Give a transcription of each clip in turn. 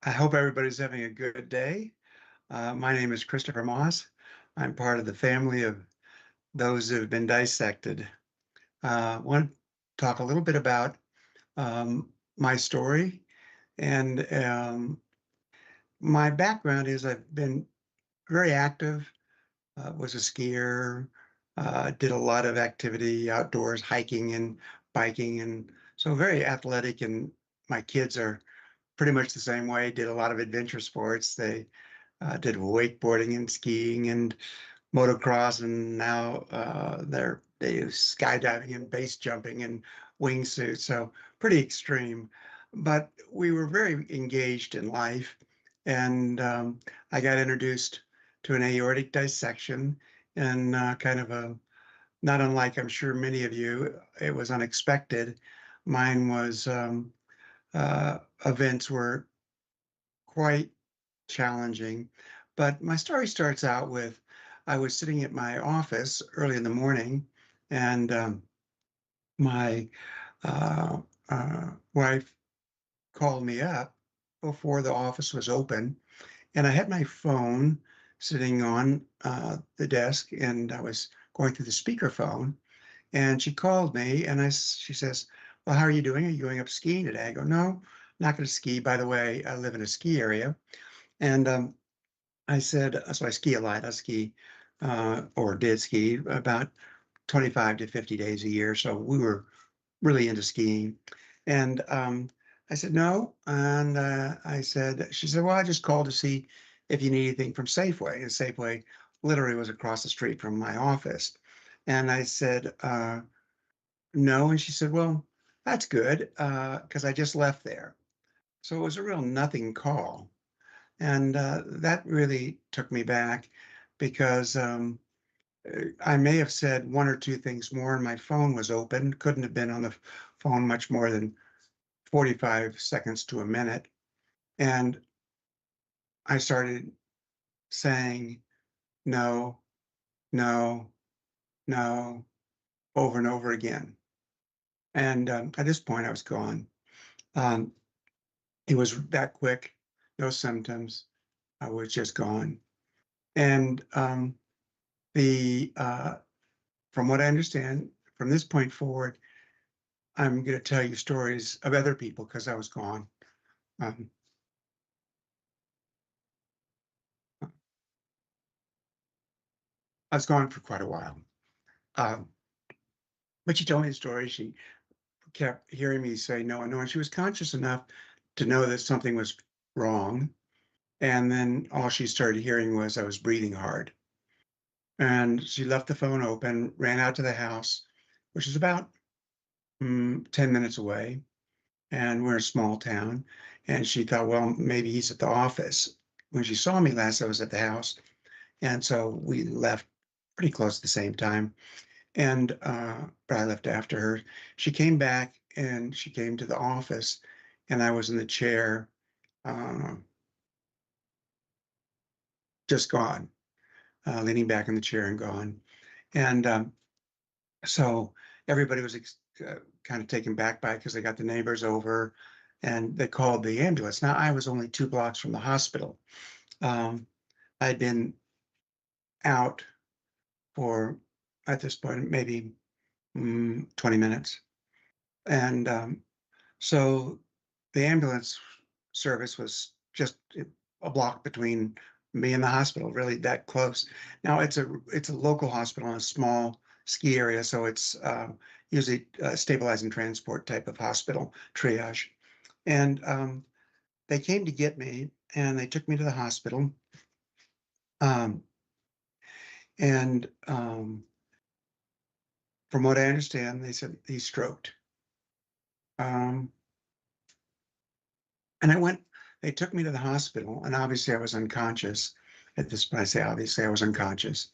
I hope everybody's having a good day. My name is Christopher Moss. I'm part of the family of those who have been dissected. I want to talk a little bit about my story. And my background is I've been very active, was a skier, did a lot of activity outdoors, hiking and biking, and so very athletic. And my kids are pretty much the same way, did a lot of adventure sports. They did wakeboarding and skiing and motocross, and now they do skydiving and base jumping and wingsuits. So pretty extreme, but we were very engaged in life, and I got introduced to an aortic dissection, and kind of a not unlike I'm sure many of you, it was unexpected. Mine was events were quite challenging. But my story starts out with I was sitting at my office early in the morning, and my wife called me up before the office was open, and I had my phone sitting on the desk, and I was going through the speakerphone, and she called me, and she says, "Well, how are you doing? Are you going up skiing today?" I go, "No, not going to ski. By the way, I live in a ski area." And I said, so I ski a lot. I ski, or did ski about 25 to 50 days a year. So we were really into skiing. And I said, no. And she said, well, I just called to see if you need anything from Safeway. And Safeway literally was across the street from my office. And I said, no. And she said, well, that's good, because I just left there. So it was a real nothing call. And that really took me back because I may have said one or two things more, and my phone was open. Couldn't have been on the phone much more than 45 seconds to a minute. And I started saying no, no, no, over and over again. And at this point, I was gone. Um, it was that quick, no symptoms. I was just gone. And the from what I understand, from this point forward, I'm going to tell you stories of other people because I was gone. Um, I was gone for quite a while. Um, but she told me the story. She kept hearing me say no and no, and she was conscious enough to know that something was wrong. And then all she started hearing was I was breathing hard. And she left the phone open, ran out to the house, which is about 10 minutes away. And we're a small town. And she thought, well, maybe he's at the office. When she saw me last, I was at the house. And so we left pretty close at the same time. And but I left after her. She came back and she came to the office, and I was in the chair, uh, just gone, leaning back in the chair and gone. And so everybody was kind of taken back by it because they got the neighbors over and they called the ambulance. Now, I was only 2 blocks from the hospital. Um, I'd been out for, at this point, maybe 20 minutes. And so the ambulance service was just a block between me and the hospital, really that close. Now it's a local hospital in a small ski area, so it's usually stabilize and transport type of hospital triage. And they came to get me, and they took me to the hospital. Um, and from what I understand, they said he stroked. Um, And I went, they took me to the hospital, and obviously I was unconscious at this point. I say obviously I was unconscious.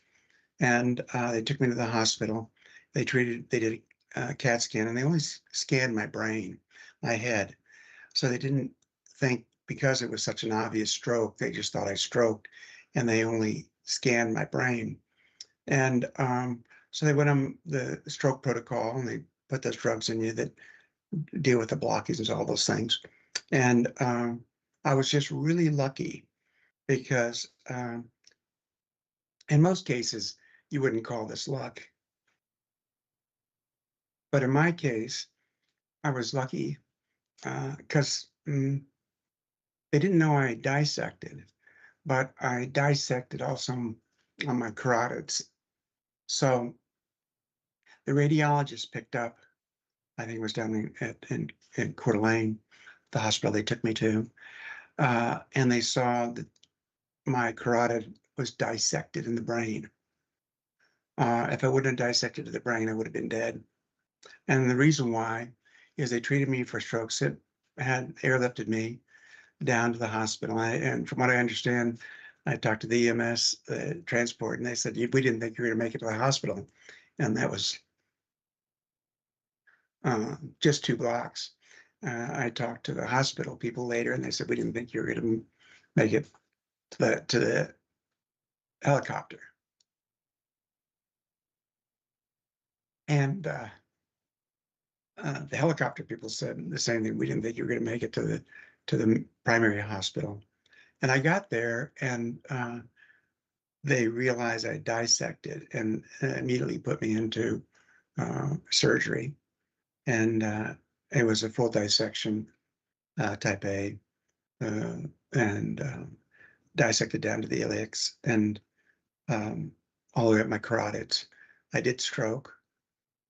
And they took me to the hospital. They did a CAT scan, and they only scanned my brain, my head. So they didn't think because it was such an obvious stroke, they just thought I stroked, and they only scanned my brain. And so they went on the stroke protocol, and they put those drugs in you that deal with the blockages and all those things. And I was just really lucky because in most cases, you wouldn't call this luck. But in my case, I was lucky because they didn't know I dissected, but I dissected also on my carotids. So the radiologist picked up, I think it was down in Coeur d'Alene, the hospital they took me to, and they saw that my carotid was dissected in the brain. If I wouldn't have dissected the brain, I would have been dead. And the reason why is they treated me for strokes that had airlifted me down to the hospital. And from what I understand, I talked to the EMS transport, and they said, we didn't think you were going to make it to the hospital. And that was just 2 blocks. I talked to the hospital people later, and they said, we didn't think you were going to make it to the helicopter. And the helicopter people said the same thing. We didn't think you were going to make it to the primary hospital. And I got there, and they realized I dissected and immediately put me into surgery. And it was a full dissection, type A, uh, and dissected down to the iliacs and um, all the way up my carotids. I did stroke,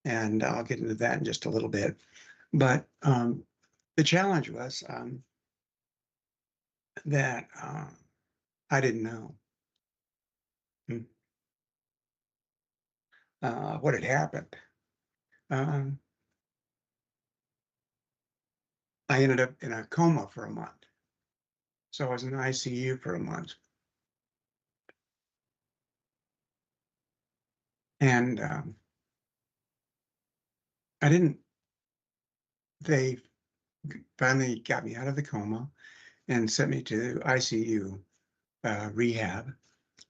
and I'll get into that in just a little bit. But the challenge was that I didn't know mm, what had happened. Um, I ended up in a coma for a month. So I was in the ICU for a month. And I didn't, they finally got me out of the coma and sent me to ICU rehab,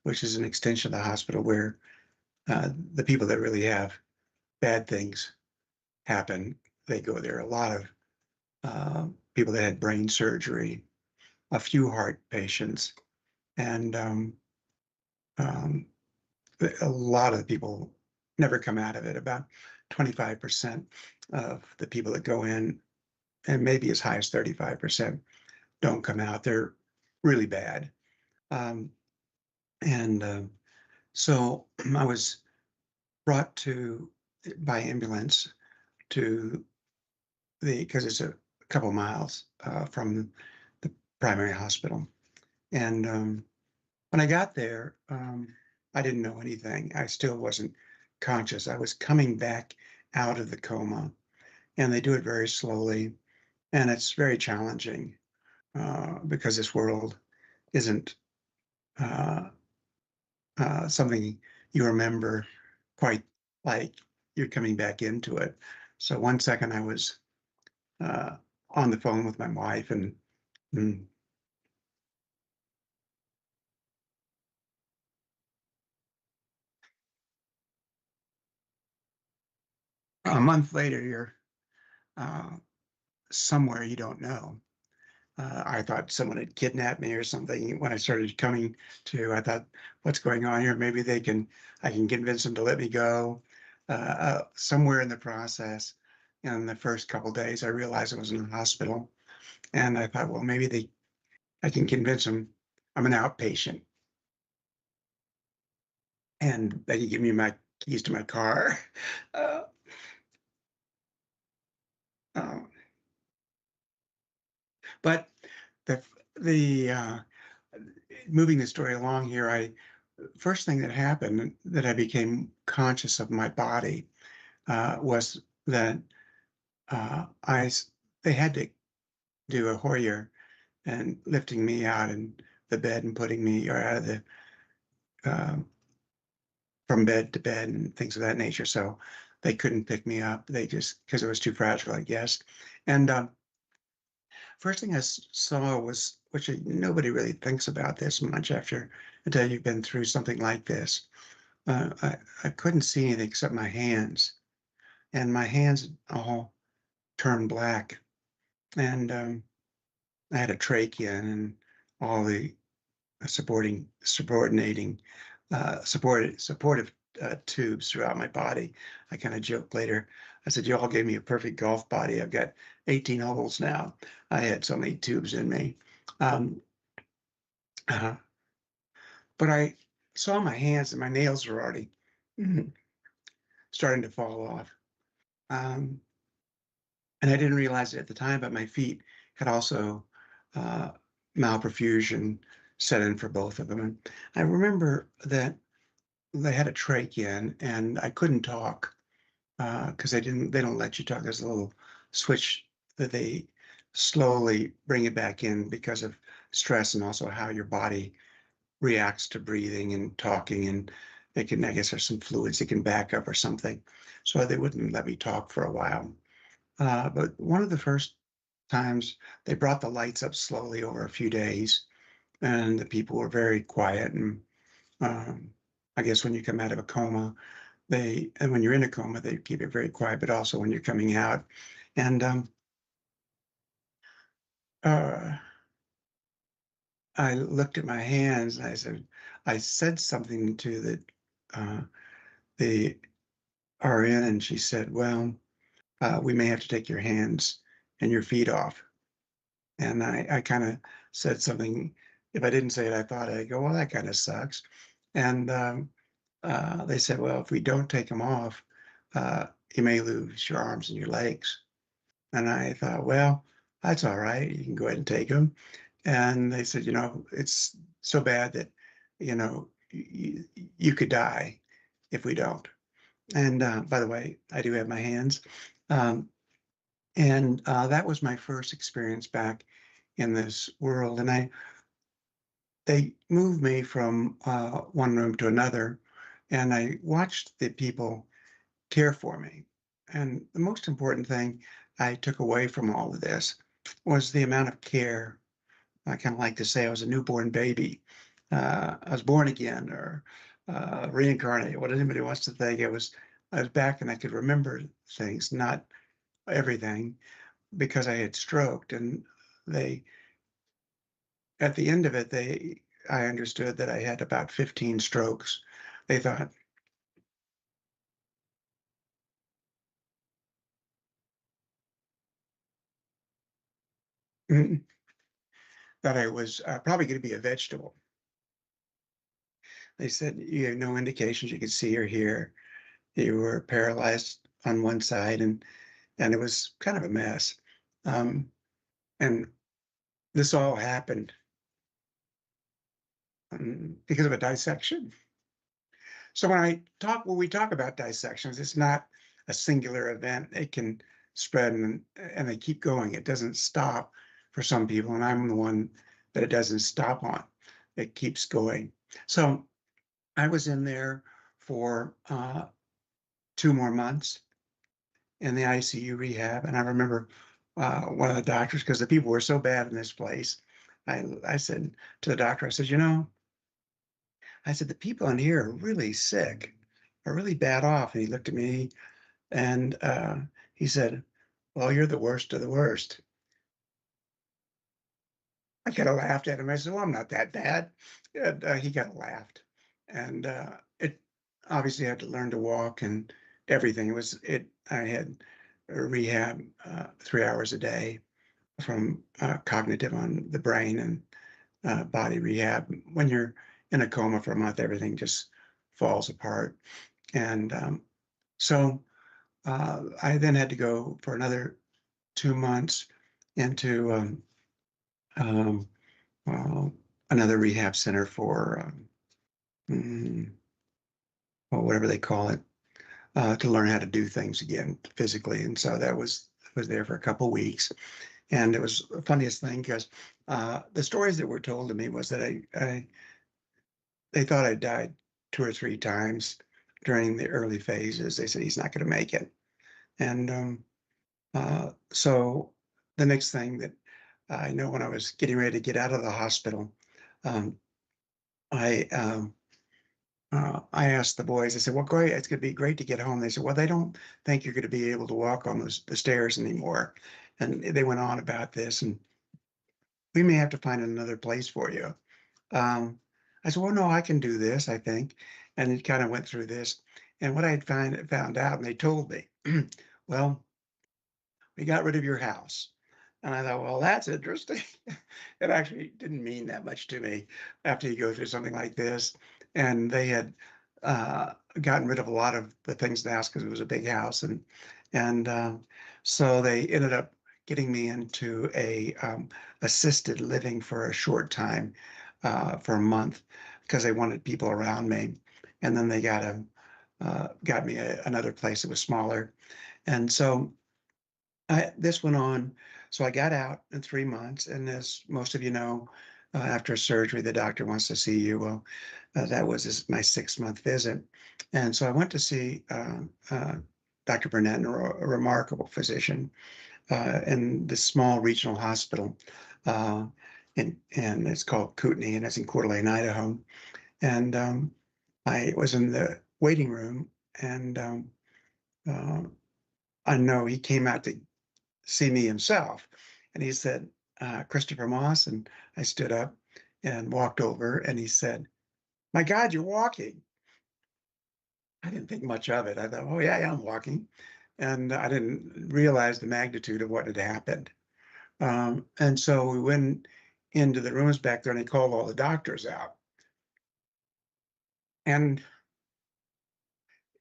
which is an extension of the hospital where the people that really have bad things happen, they go there. A lot of people that had brain surgery, a few heart patients, and um, a lot of people never come out of it. About 25% of the people that go in, and maybe as high as 35%, don't come out. They're really bad. Um, and so I was brought to by ambulance to because it's a couple miles from the primary hospital. And when I got there, I didn't know anything. I still wasn't conscious. I was coming back out of the coma, and they do it very slowly, and it's very challenging because this world isn't uh, something you remember quite like you're coming back into it. So one second I was uh, on the phone with my wife, and a month later you're uh, somewhere you don't know. I thought someone had kidnapped me or something. When I started coming to, I thought, what's going on here? Maybe I can convince them to let me go. Somewhere in the process, in the first couple days, I realized I was in a hospital, and I thought, well, I can convince them I'm an outpatient, and they can give me my keys to my car. Uh, uh, but the the moving the story along here, I first thing that happened that I became conscious of my body was that they had to do a Hoyer and lifting me out in the bed and putting me or out of the uh, from bed to bed and things of that nature. So they couldn't pick me up. They just because it was too fragile, I guess. And first thing saw was, which nobody really thinks about this much after until you've been through something like this. I couldn't see anything except my hands, and my hands all turned black. And I had a trachea and all the subordinating, supportive tubes throughout my body. I kind of joked later. I said, "You all gave me a perfect golf body. I've got 18 holes now. I had so many tubes in me." Um, uh, but I saw my hands and my nails were already starting to fall off. Um, and I didn't realize it at the time, but my feet had also uh, malperfusion set in for both of them. And I remember that they had a trachea in, and I couldn't talk because they don't let you talk. There's a little switch that they slowly bring it back in because of stress and also how your body reacts to breathing and talking. And it can, I guess, there's some fluids that can back up or something. So they wouldn't let me talk for a while. But one of the first times they brought the lights up slowly over a few days, and the people were very quiet. And I guess when you come out of a coma, and when you're in a coma, they keep it very quiet, but also when you're coming out. And uh, I looked at my hands and I said something to uh, the RN, and she said, "Well, we may have to take your hands and your feet off." And I kind of said something. If I didn't say it, I thought I'd go, "Well, that kind of sucks." And they said, "Well, if we don't take them off, you may lose your arms and your legs." And I thought, "Well, that's all right. You can go ahead and take them." And they said, "It's so bad that, you could die if we don't." And by the way, I do have my hands. Um, and that was my first experience back in this world. And they moved me from one room to another, and I watched the people care for me. And the most important thing I took away from all of this was the amount of care. I kind of like to say I was a newborn baby. I was born again or reincarnated, what anybody wants to think. I was back and I could remember things, not everything, because I had stroked. And they, at the end of it, I understood that I had about 15 strokes. They thought, mm, that I was probably going to be a vegetable. They said you have no indications you could see or hear. You were paralyzed on one side, and it was kind of a mess. And this all happened because of a dissection. So when we talk about dissections, it's not a singular event. It can spread and they keep going. It doesn't stop for some people, and I'm the one that it doesn't stop on. It keeps going. So I was in there for 2 more months in the ICU rehab. And I remember one of the doctors, because the people were so bad in this place, I said to the doctor, I said, I said, the people in here are really sick, are really bad off. And he looked at me and he said, "Well, you're the worst of the worst." I kind of laughed at him. I said, "Well, I'm not that bad." And he kind of laughed. And it obviously had to learn to walk and everything. I had a rehab 3 hours a day from cognitive on the brain and body rehab. When you're in a coma for a month, everything just falls apart. And so I then had to go for another 2 months into um, uh, another rehab center for well, whatever they call it, to learn how to do things again physically. And so that was there for a couple weeks. And it was the funniest thing because the stories that were told to me was that they thought I died 2 or 3 times during the early phases. They said he's not going to make it. And so the next thing that I know, when I was getting ready to get out of the hospital, um, I I asked the boys. I said, "Well, great, it's going to be great to get home." They said, "Well, they don't think you're going to be able to walk on the stairs anymore," and they went on about this. And we may have to find another place for you. Um, I said, well, no, I can do this, I think. And it kind of went through this. And what I had found out, and they told me, well, we got rid of your house. And I thought, well, that's interesting. It actually didn't mean that much to me after you go through something like this. And they had gotten rid of a lot of the things in the house because it was a big house, and so they ended up getting me into a assisted living for a short time, for a month, because they wanted people around me. And then they got me another place that was smaller, and so this went on. So I got out in 3 months, and as most of you know, after surgery, the doctor wants to see you. Well, that was my 6 month visit, and so I went to see Dr. Burnett, a remarkable physician, in this small regional hospital, uh, and it's called Kootenai, and it's in Coeur d'Alene, Idaho. And I was in the waiting room, and uh, I know he came out to see me himself. And he said, Christopher Moss. And I stood up and walked over, and he said, my God, you're walking. I didn't think much of it. I thought, oh, yeah, yeah, I'm walking. And I didn't realize the magnitude of what had happened. And so we went into the rooms back there, and he called all the doctors out. And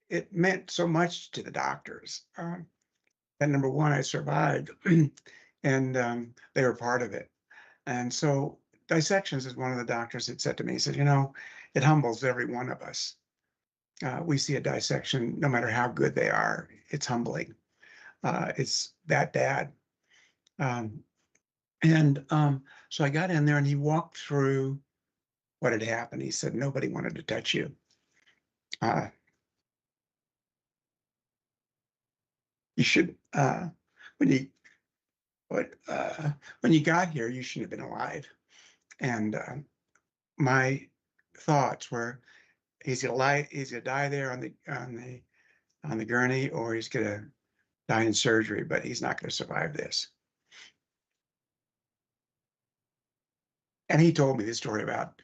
it meant so much to the doctors. And number one, I survived, and they were part of it. And so dissections is one of the doctors that said to me, he said, it humbles every one of us. We see a dissection, no matter how good they are, it's humbling. It's that bad. Um, and so I got in there, and he walked through what had happened. He said, nobody wanted to touch you. Uh, you should, when you, but, when you got here, you shouldn't have been alive. And my thoughts were, he's gonna die there on the gurney, or he's going to die in surgery, but he's not going to survive this. And he told me the story about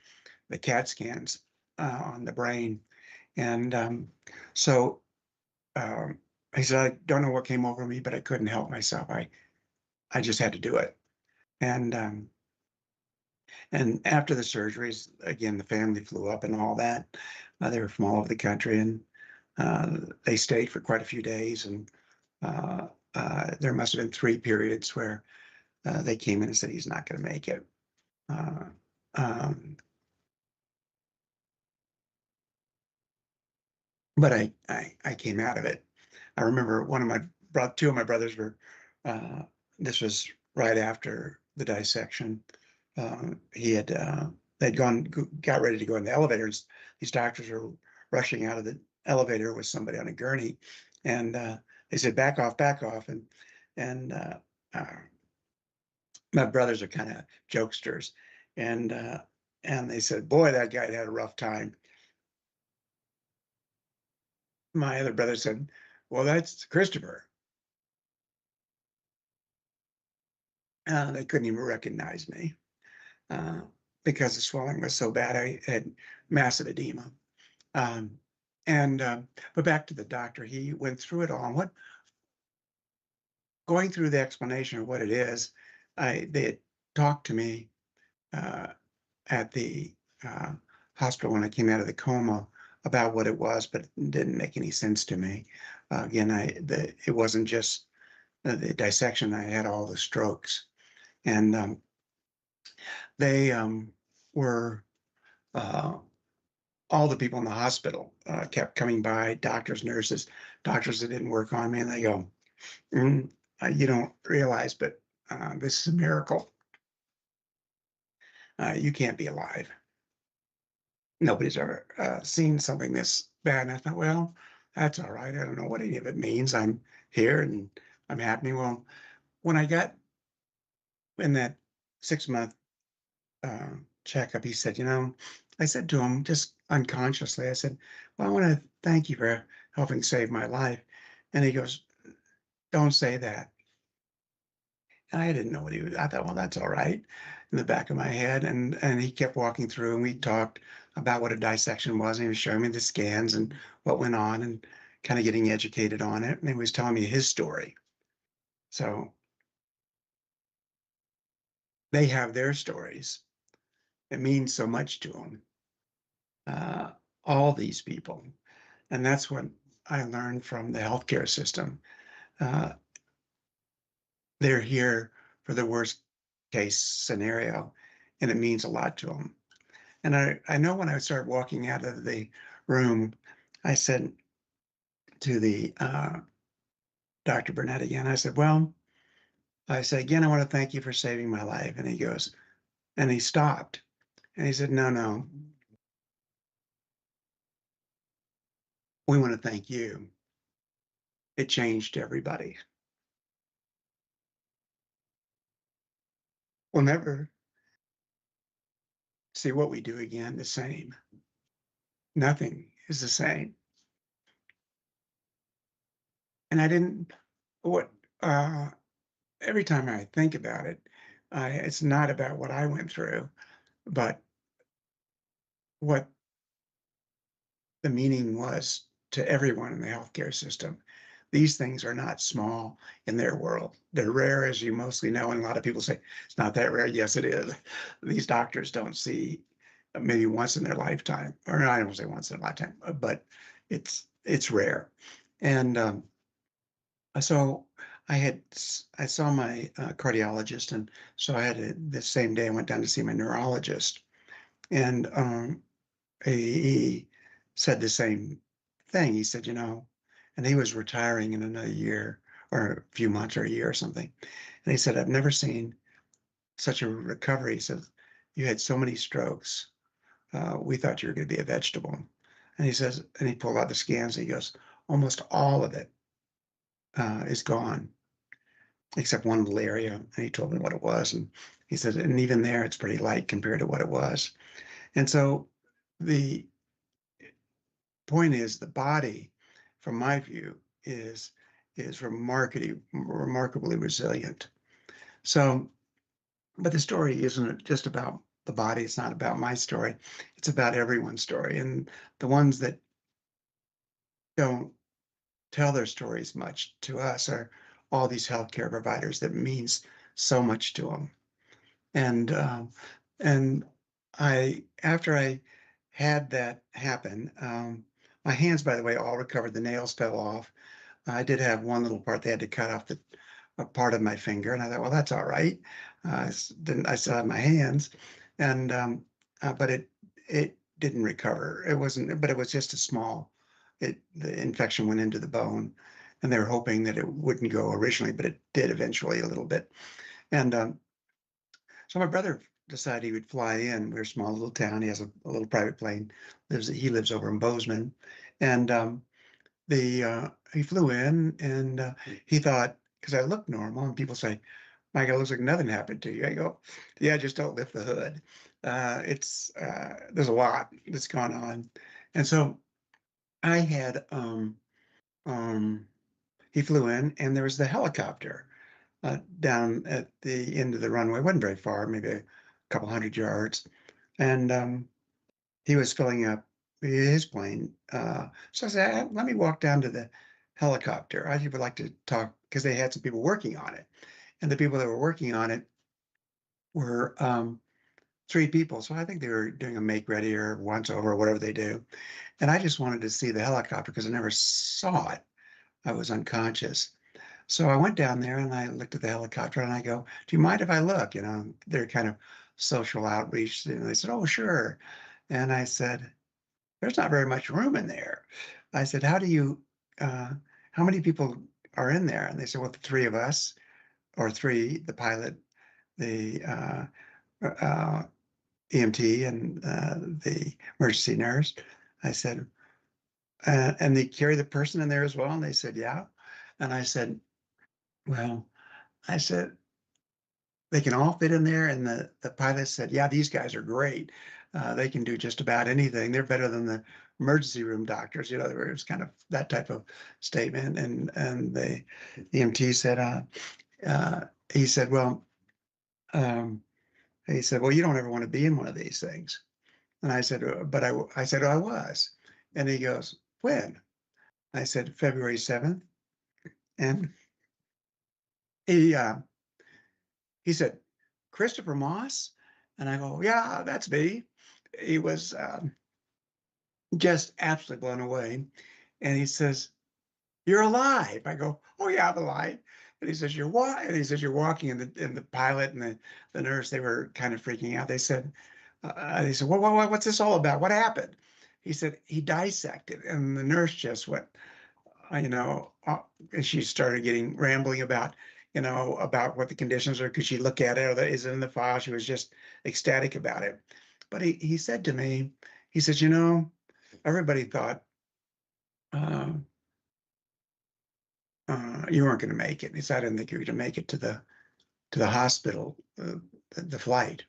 the CAT scans on the brain. And so um, he said, I don't know what came over me, but I couldn't help myself. I just had to do it. And after the surgeries, again, the family flew up and all that. They were from all over the country, and they stayed for quite a few days. And there must have been 3 periods where they came in and said he's not going to make it. Uh, um, but I came out of it. I remember two of my brothers were. Uh, this was right after the dissection. He had they'd got ready to go in the elevators. These doctors were rushing out of the elevator with somebody on a gurney, and they said, back off," and uh, my brothers are kind of jokesters, and uh, and they said, "Boy, that guy had a rough time." My other brother said, "Well, that's Christopher." They couldn't even recognize me uh, because the swelling was so bad. I had massive edema. Um, and but back to the doctor, he went through it all. And what going through the explanation of what it is, they had talked to me uh, at the uh, hospital when I came out of the coma about what it was, but it didn't make any sense to me. Again, it wasn't just the dissection. I had all the strokes, and they were uh, all the people in the hospital kept coming by, doctors, nurses, doctors that didn't work on me, and they go, "You don't realize, but this is a miracle. You can't be alive. Nobody's ever seen something this bad." And I thought, well, that's all right. I don't know what any of it means. I'm here and I'm happening. Well, when I got in that 6 month checkup, he said, I said to him just unconsciously, I said, well, I want to thank you for helping save my life. And he goes, don't say that. And I didn't know what he was. I thought, well, that's all right. in the back of my head. And he kept walking through, and we talked about what a dissection was, and he was showing me the scans and what went on, and kind of getting educated on it. And he was telling me his story. So they have their stories. It means so much to them. Uh, all these people. And that's what I learned from the healthcare system. Uh, they're here for the worst case scenario, and it means a lot to them. And I know when I started walking out of the room, I said to the Dr. Burnett again, I said, well, I said, again, I want to thank you for saving my life. And he goes, and he stopped. And he said, no, no, we want to thank you. It changed everybody. We'll never see what we do again the same. Nothing is the same. And I didn't, what, uh, every time I think about it, it's not about what I went through, but what the meaning was to everyone in the healthcare system. These things are not small in their world. They're rare, as you mostly know. And a lot of people say, it's not that rare. Yes, it is. These doctors don't see maybe once in their lifetime, or I don't say once in a lifetime, but it's rare. And so I saw my cardiologist, and so I had the same day I went down to see my neurologist, and he said the same thing. He said, and he was retiring in another year or a few months or a year or something, and he said, I've never seen such a recovery. He said, you had so many strokes. We thought you were going to be a vegetable. And he says, and he pulled out the scans. And he goes, almost all of it is gone except one little area. And he told me what it was. And he said, and even there, it's pretty light compared to what it was. And so the point is, the body, from my view, is remarkably resilient. So, but the story isn't just about the body. It's not about my story. It's about everyone's story. And the ones that don't tell their stories much to us are all these healthcare providers that means so much to them. And I after I had that happen, my hands, by the way, all recovered. The nails fell off. I did have one little part they had to cut off a part of my finger, and I thought, well, that's all right. Didn't I still have my hands, and but it didn't recover. It wasn't, but it was just a small. The infection went into the bone, and they were hoping that it wouldn't go originally, but it did eventually a little bit. And so my brother decided he would fly in. We're a small little town. He has a little private plane. He lives over in Bozeman, and he flew in, and he thought, because I look normal, and people say, Michael, it looks like nothing happened to you. I go, yeah, just don't lift the hood. It's There's a lot that's gone on, and so I had um, he flew in, and there was the helicopter down at the end of the runway. It wasn't very far, maybe a couple hundred yards, and he was filling up his plane. So I said, let me walk down to the helicopter. I would like to talk because they had some people working on it. And the people that were working on it were three people. So I think they were doing a make ready or once over or whatever they do. And I just wanted to see the helicopter because I never saw it. I was unconscious. So I went down there and I looked at the helicopter and I go, do you mind if I look? They're kind of social outreach. And they said, oh, sure. And I said, there's not very much room in there. I said, uh, how many people are in there? And they said, well, the three of us, or three, the pilot, the uh, EMT, and the emergency nurse. I said, and they carry the person in there as well? And they said, yeah. And I said, well, I said, they can all fit in there. And the pilot said, yeah, these guys are great. They can do just about anything. They're better than the emergency room doctors. It was kind of that type of statement. And the EMT said, he said, well, um, And he said, "Well, you don't ever want to be in one of these things." And I said, "But I said, I was." And he goes, "When?" I said, "February 7th." And he, uh, he said, "Christopher Moss?" And I go, "Yeah, that's me." He was just absolutely blown away. And he says, "You're alive." I go, "Oh yeah, I'm alive." And he says, "You're what?" And he says, "You're walking." And the pilot and the nurse, they were kind of freaking out. They said, what's this all about? What happened?" He said, "He dissected." And the nurse just went, and she started getting rambling about, about what the conditions are. Could she look at it, or is it in the file? She was just ecstatic about it. But he said to me, he says, everybody thought, uh, you weren't going to make it. He said, "I didn't think you were going to make it to the hospital, the flight."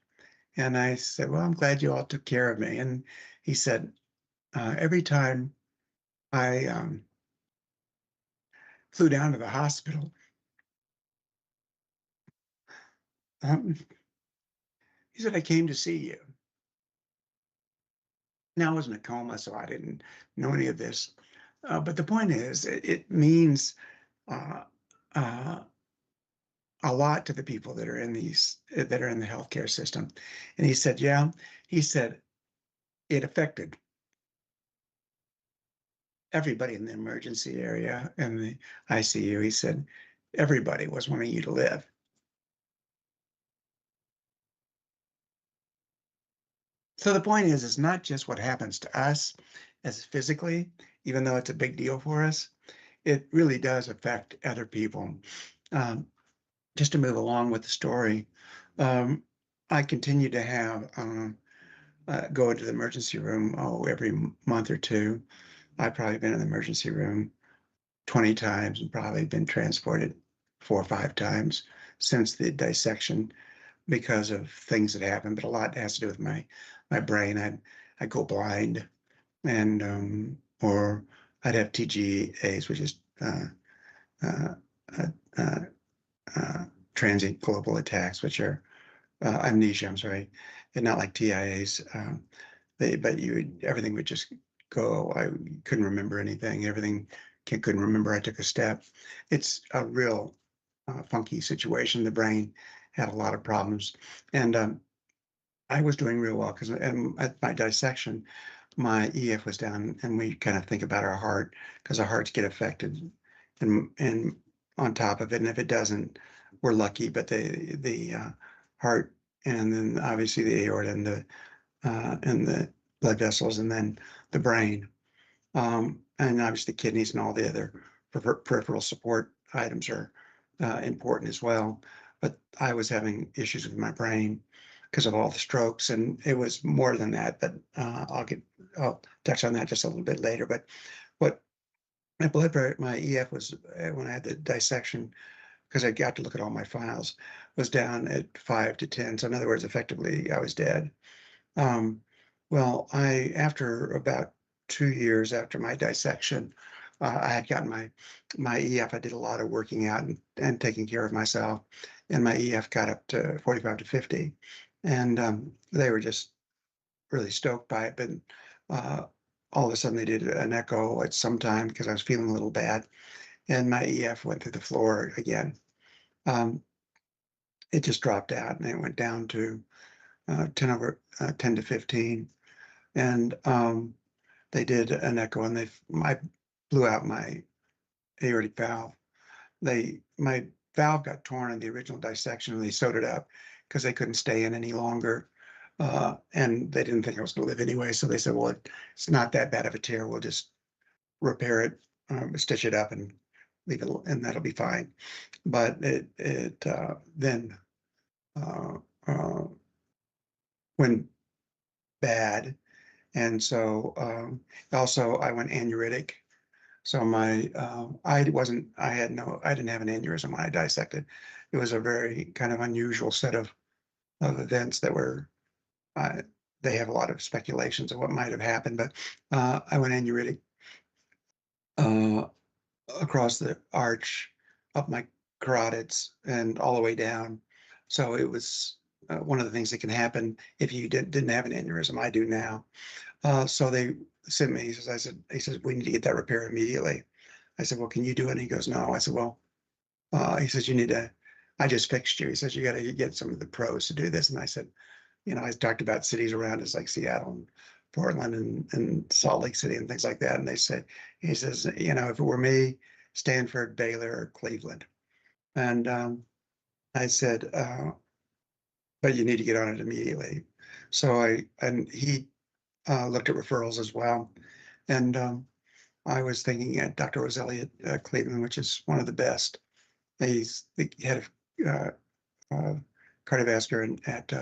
And I said, "Well, I'm glad you all took care of me." And he said, "Every time I flew down to the hospital, um, he said, I came to see you." Now I was in a coma, so I didn't know any of this. But the point is, it means uh, uh, a lot to the people that are in that are in the healthcare system. And he said, "Yeah," he said, "it affected everybody in the emergency area and the ICU." He said, "Everybody was wanting you to live." So the point is, it's not just what happens to us as physically, even though it's a big deal for us, it really does affect other people. Um, just to move along with the story, um, I continue to have go into the emergency room every month or two. I've probably been in the emergency room 20 times and probably been transported 4 or 5 times since the dissection because of things that happen. But a lot has to do with my brain. I go blind, and or I'd have TGAs, which is uh, uh, uh, uh, transient global attacks, which are amnesia. I'm sorry, and not like TIAs. But everything would just go. I couldn't remember anything. Everything couldn't remember I took a step. It's a real funky situation. The brain had a lot of problems, and I was doing real well because at my dissection, my EF was down, and we kind of think about our heart because our hearts get affected, and on top of it, and if it doesn't, we're lucky. But the heart, and then obviously the aorta and the blood vessels, and then the brain, and obviously the kidneys and all the other peripheral support items are important as well. But I was having issues with my brain because of all the strokes, and it was more than that. But I'll touch on that just a little bit later. But what my EF was when I had the dissection, because I got to look at all my files, was down at 5 to 10. So in other words, effectively, I was dead. Um, well, after about 2 years after my dissection, I had gotten my EF. I did a lot of working out and taking care of myself, and my EF got up to 45 to 50, and they were just really stoked by it. But uh, all of a sudden, they did an echo at some time because I was feeling a little bad, and my EF went through the floor again. Um, it just dropped out, and it went down to 10 to 15. And they did an echo, and I blew out my aortic valve. My valve got torn in the original dissection, and they sewed it up because they couldn't stay in any longer. And they didn't think I was going to live anyway, so they said, "Well, it's not that bad of a tear. We'll just repair it, stitch it up, and leave it, and that'll be fine." But it then uh, uh, went bad, and so also I went aneuritic. So I didn't have an aneurysm when I dissected. It was a very kind of unusual set of events that were, uh, they have a lot of speculations of what might have happened, but I went aneuritic uh, across the arch, up my carotids and all the way down. So it was one of the things that can happen if you didn't have an aneurysm. I do now. So they sent me. He says we need to get that repaired immediately. I said, well, can you do it? And he goes, no. I said, well, he says you need to. I just fixed you. He says you got to get some of the pros to do this. And I said, I talked about cities around us like Seattle and Portland and Salt Lake City and things like that. And he says, if it were me, Stanford, Baylor, or Cleveland. And I said, but you need to get on it immediately. So he looked at referrals as well. And I was thinking at Dr. Roselli at Cleveland, which is one of the best. He's the head of uh, cardiovascular at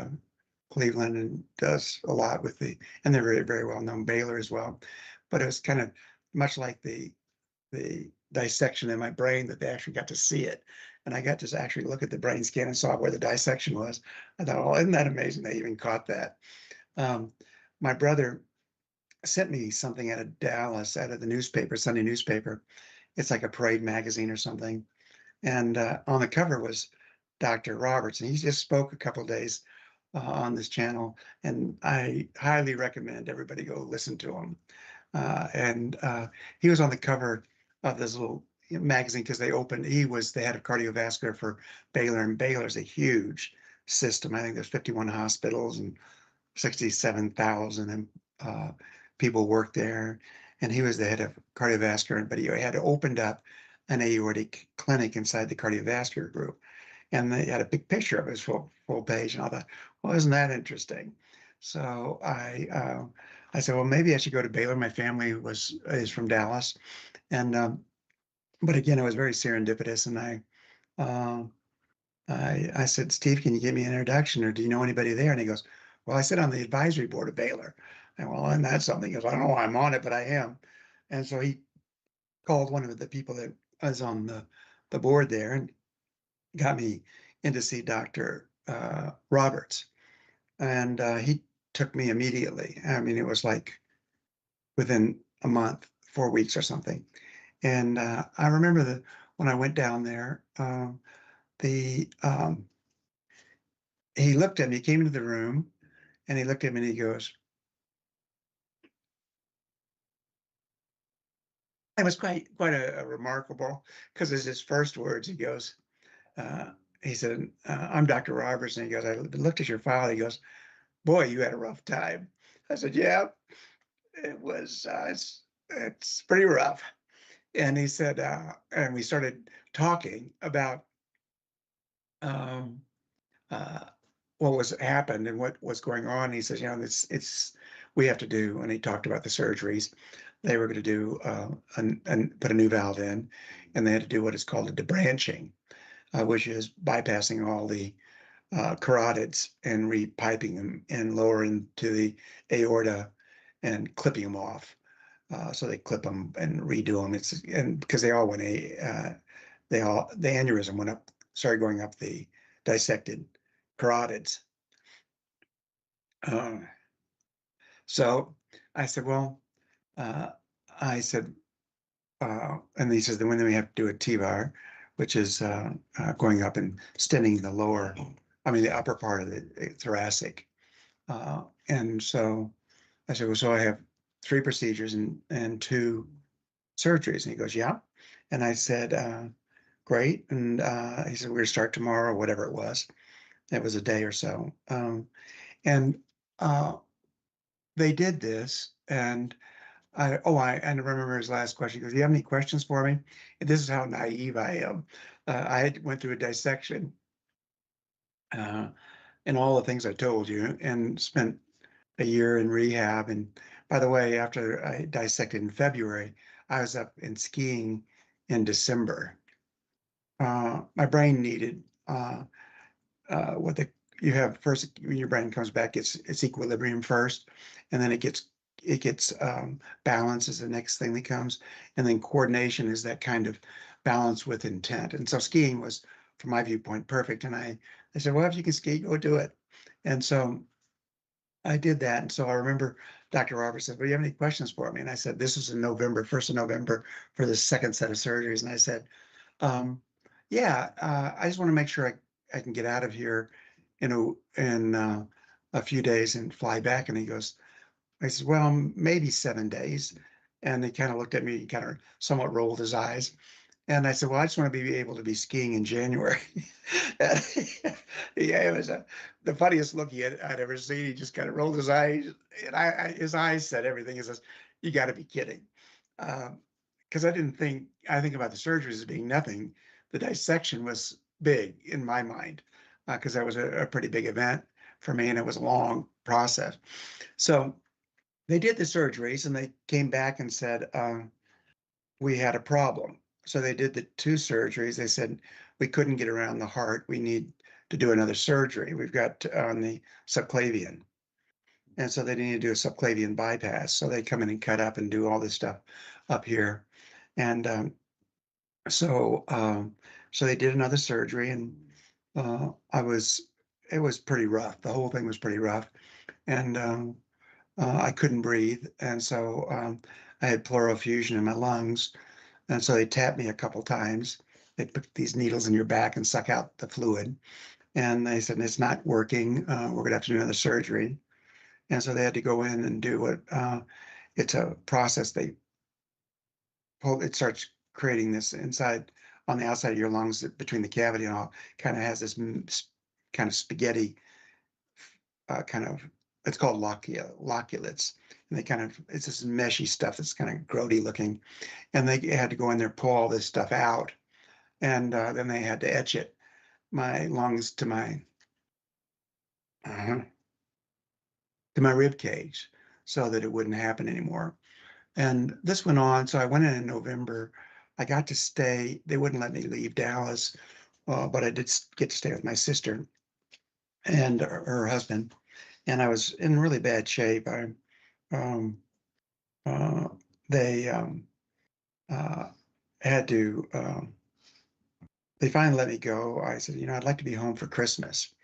Cleveland and does a lot with and they're very, very well known, Baylor as well. But it was kind of much like the dissection in my brain that they actually got to see it. And I got to actually look at the brain scan and saw where the dissection was. I thought, oh, isn't that amazing? They even caught that. Um, my brother sent me something out of Dallas, out of the newspaper, Sunday newspaper. It's like a parade magazine or something. And on the cover was Dr. Roberts, and he just spoke a couple of days on this channel, and I highly recommend everybody go listen to him. And he was on the cover of this little magazine because he was the head of cardiovascular for Baylor, and Baylor's a huge system. I think there's 51 hospitals and 67,000 people work there. And he was the head of cardiovascular, but he had opened up an aortic clinic inside the cardiovascular group. And they had a big picture of his full page. And I thought, well, isn't that interesting? So I said, well, maybe I should go to Baylor. My family is from Dallas. And but again, it was very serendipitous. And uh, I said, Steve, can you give me an introduction, or do you know anybody there? And he goes, well, I sit on the advisory board of Baylor. And well, and that's something. He goes, I don't know why I'm on it, but I am. And so he called one of the people that was on the board there and got me in to see Dr. Roberts. And he took me immediately. I mean, it was like within a month, 4 weeks or something. And I remember that when I went down there, the he looked at me, he came into the room, and he looked at me and he goes, it was quite a remarkable, because it's his first words. He goes, uh, he said, I'm Dr. Roberts. And he goes, I looked at your file. He goes, boy, you had a rough time. I said, yeah, it was, it's pretty rough. And he said, and we started talking about um, uh, what was happened and what was going on. He says, it's we have to do, and he talked about the surgeries. They were going to do and put a new valve in, and they had to do what is called a debranching, which is bypassing all the carotids and repiping them and lowering to the aorta and clipping them off. So they clip them and redo them. And because they all went the aneurysm went up, started going up the dissected carotids. Uh, so I said, well, uh, I said, and he says, then when we have to do a TVAR, which is going up and stenting the upper part of the thoracic. And so I said, well, so I have 3 procedures and 2 surgeries. And he goes, yeah. And I said, great. And he said, we're going to start tomorrow, or whatever it was. It was a day or so. And uh, they did this. And I remember his last question. He goes, do you have any questions for me? And this is how naive I am. I went through a dissection uh, and all the things I told you, and spent a year in rehab. And by the way, after I dissected in February, I was up and skiing in December. My brain needed what the you have first when your brain comes back, it's equilibrium first, and then it gets balance is the next thing that comes, and then coordination is that kind of balance with intent. And so skiing was, from my viewpoint, perfect. And I said, well, if you can ski, go do it. And so I did that. And so I remember Dr. Roberts said, well, do you have any questions for me? And I said, this is in November, 1st of November, for the second set of surgeries. And I said, um, yeah, I just want to make sure I can get out of here a few days and fly back. And he goes, I said, well, maybe 7 days. And he kind of looked at me, kind of somewhat rolled his eyes. And I said, well, I just want to be able to be skiing in January. And yeah, it was the funniest look I'd ever seen. He just kind of rolled his eyes, and his eyes said everything. He says, "You got to be kidding," because I think about the surgeries as being nothing. The dissection was big in my mind because that was a pretty big event for me, and it was a long process. So they did the surgeries, and they came back and said, we had a problem. So they did the two surgeries. They said, we couldn't get around the heart. We need to do another surgery. We've got on the subclavian. And so they need to do a subclavian bypass. So they come in and cut up and do all this stuff up here. And so so they did another surgery, and I was it was pretty rough. The whole thing was pretty rough. And I couldn't breathe. And so I had pleural effusion in my lungs. And so they tapped me a couple times. They put these needles in your back and suck out the fluid. And they said, it's not working. We're going to have to do another surgery. And so they had to go in and do it. It's a process. It starts creating this inside on the outside of your lungs between the cavity and all, kind of has this kind of spaghetti kind of, it's called loculates. And it's this meshy stuff that's kind of grody looking. And they had to go in there, pull all this stuff out. And then they had to etch it, my lungs uh, to my rib cage so that it wouldn't happen anymore. And this went on. So I went in November. I got to stay. They wouldn't let me leave Dallas, but I did get to stay with my sister and her husband. And I was in really bad shape. Um, uh, they uh, had to, they finally let me go. I said, I'd like to be home for Christmas.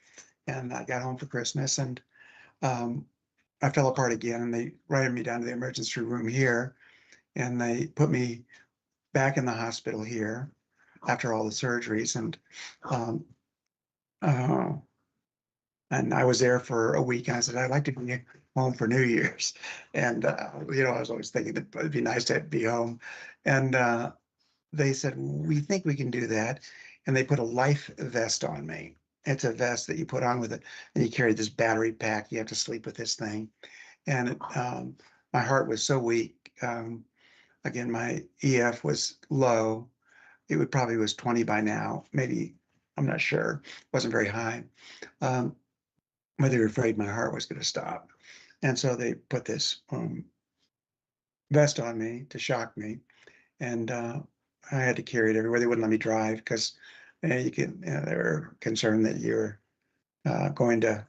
And I got home for Christmas, and um, I fell apart again. And they ran me down to the emergency room here, and they put me back in the hospital here after all the surgeries. Um, uh, and I was there for a week, and I said, I'd like to be home for New Year's. And, I was always thinking that it'd be nice to be home. And they said, we think we can do that. And they put a life vest on me. It's a vest that you put on with it, and you carry this battery pack. You have to sleep with this thing. And my heart was so weak. Again, my EF was low. It would probably was 20 by now. Maybe, I'm not sure. It wasn't very high. Um, but they were afraid my heart was going to stop. And so they put this vest on me to shock me. And I had to carry it everywhere. They wouldn't let me drive because they were concerned that you're going to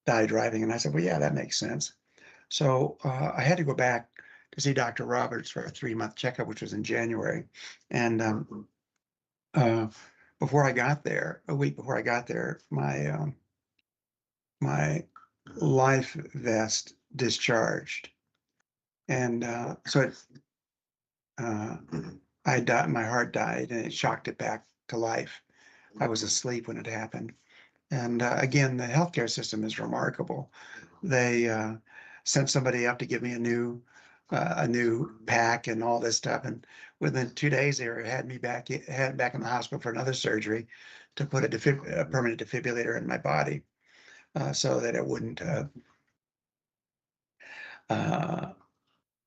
die driving. And I said, well, yeah, that makes sense. So I had to go back to see Dr. Roberts for a 3-month checkup, which was in January. And uh, before I got there, a week before I got there, my life vest discharged. And so uh, I died, my heart died, and it shocked it back to life. I was asleep when it happened. And again, the healthcare system is remarkable. They sent somebody up to give me a new pack and all this stuff. And within 2 days, had me back in the hospital for another surgery to put a permanent defibrillator in my body so that it wouldn't, uh,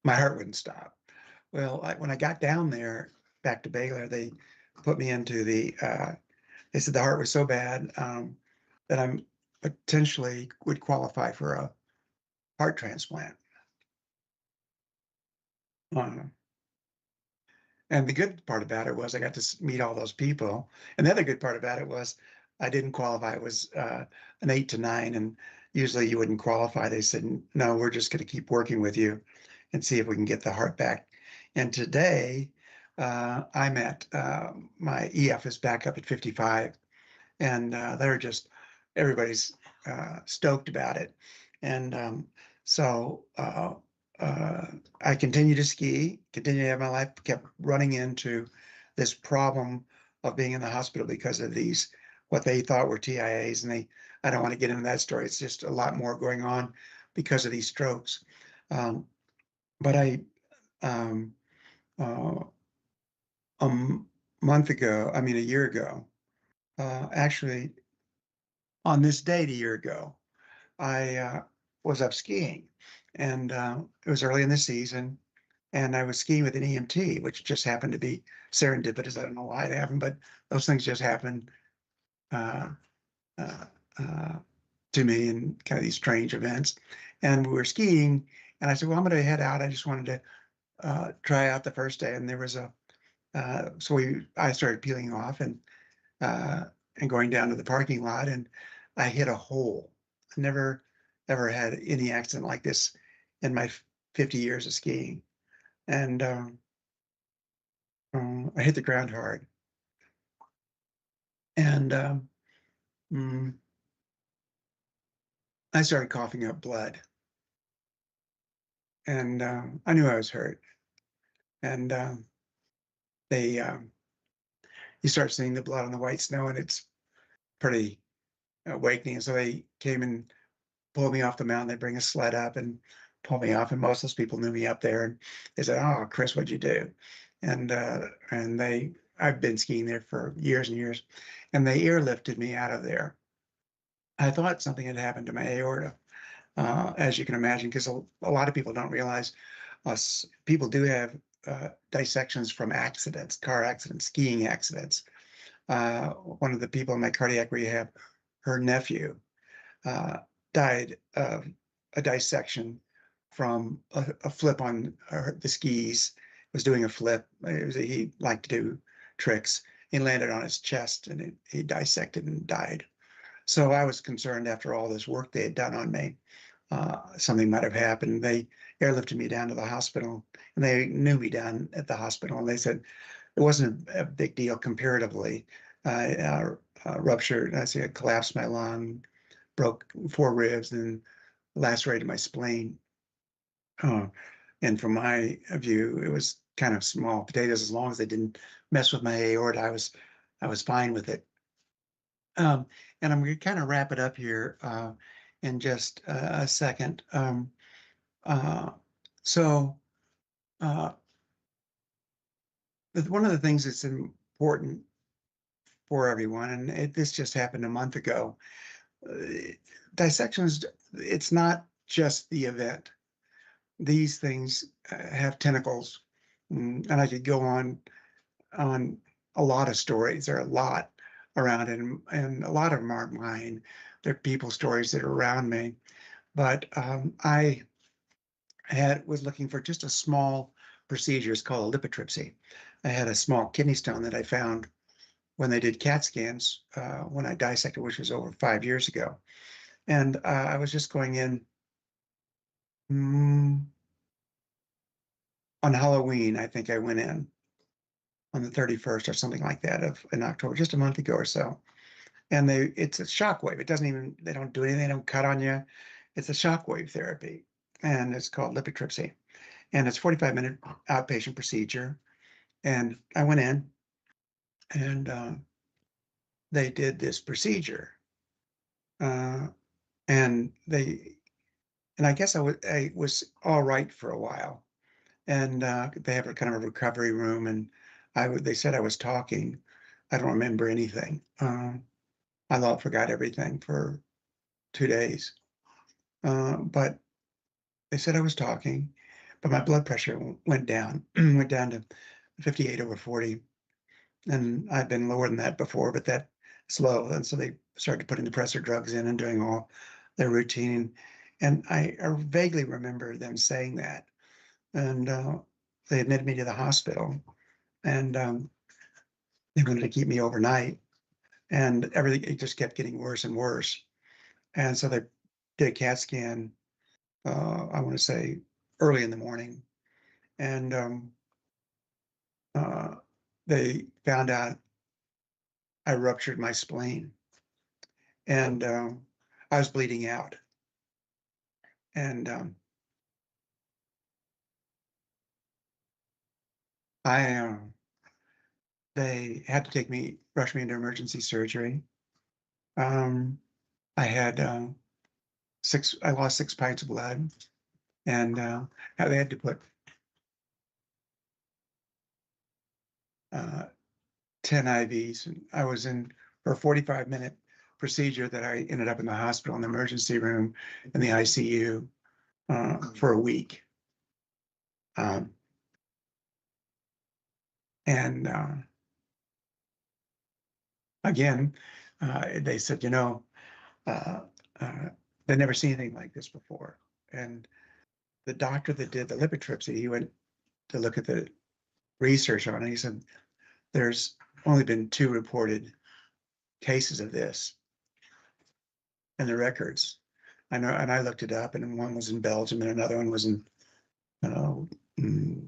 my heart wouldn't stop. Well, when I got down there back to Baylor, they put me into they said the heart was so bad that I'm potentially would qualify for a heart transplant. Uh, and the good part about it was I got to meet all those people. And the other good part about it was I didn't qualify. It was an 8 to 9, and usually you wouldn't qualify. They said, no, we're just going to keep working with you and see if we can get the heart back. And today I'm at my EF is back up at 55, and they're just everybody's stoked about it. And so I continue to ski, continue to have my life, kept running into this problem of being in the hospital because of these what they thought were TIAs, and I don't want to get into that story. It's just a lot more going on because of these strokes. Um, but um, uh, a month ago, I mean, a year ago, actually, on this date a year ago, I was up skiing, and it was early in the season, and I was skiing with an EMT, which just happened to be serendipitous. I don't know why it happened, but those things just happen uh, uh, uh, to me in kind of these strange events. And we were skiing, and I said, "Well, I'm going to head out. I just wanted to try out the first day." And there was a so I started peeling off uh, and going down to the parking lot, and I hit a hole. I never ever had any accident like this in my 50 years of skiing, and I hit the ground hard, and mm, I started coughing up blood, and I knew I was hurt. And they you start seeing the blood on the white snow, and it's pretty awakening. So they came and pulled me off the mountain. They bring a sled up and pull me off, and most of those people knew me up there, and they said, "Oh, Chris, what'd you do?" And they I've been skiing there for years and years, and they airlifted me out of there. I thought something had happened to my aorta, as you can imagine, because a lot of people don't realize us people do have dissections from accidents, car accidents, skiing accidents. One of the people in my cardiac rehab, her nephew uh, died of a dissection from a flip on the skis. Was doing a flip. He liked to do tricks. He landed on his chest, and he dissected and died. So I was concerned after all this work they had done on me, something might have happened. They airlifted me down to the hospital, and they knew me down at the hospital. And they said it wasn't a big deal comparatively. Ruptured, I say, I collapsed my lung, broke 4 ribs, and lacerated my spleen. Uh, and from my view, it was kind of small potatoes. As long as they didn't mess with my aorta, I was fine with it. Um, and I'm going to kind of wrap it up here in just a second. Uh, so, uh, one of the things that's important for everyone, and this just happened a month ago, uh, dissections, it's not just the event. These things have tentacles, and I could go on a lot of stories. There are a lot around, and a lot of them aren't mine. They're people's stories that are around me. But I was looking for just a small procedure. It's called a lithotripsy. I had a small kidney stone that I found when they did CAT scans when I dissected, which was over 5 years ago. And I was just going in mm, on Halloween. I think I went in on the 31st or something like that of in October, just a month ago or so. And it's a shockwave. It doesn't even they don't do anything. They don't cut on you. It's a shockwave therapy, and it's called lithotripsy. And it's 45-minute outpatient procedure. And I went in, and they did this procedure, uh, and I guess I was all right for a while. And they have a kind of a recovery room, and they said I was talking. I don't remember anything. Forgot everything for 2 days. But they said I was talking, but my blood pressure went down, went down to 58 over 40. And I've been lower than that before, but that's low. And so they started putting depressor drugs in and doing all their routine. And I vaguely remember them saying that. And they admitted me to the hospital, and they wanted to keep me overnight. And everything, it just kept getting worse and worse. And so they did a CAT scan, I want to say early in the morning. And uh, they found out I ruptured my spleen, and I was bleeding out. And I they had to rush me into emergency surgery. Um, I had I lost 6 pints of blood, and they had to put uh, 10 IVs. And I was in for a 45-minute procedure that I ended up in the hospital in the emergency room in the ICU for a week. Um, and again, they said, uh, uh, they never seen anything like this before. And the doctor that did the lithotripsy, he went to look at the research on it. He said, there's only been 2 reported cases of this in the records. I know, and I looked it up, and one was in Belgium, and another one was in uh, mm,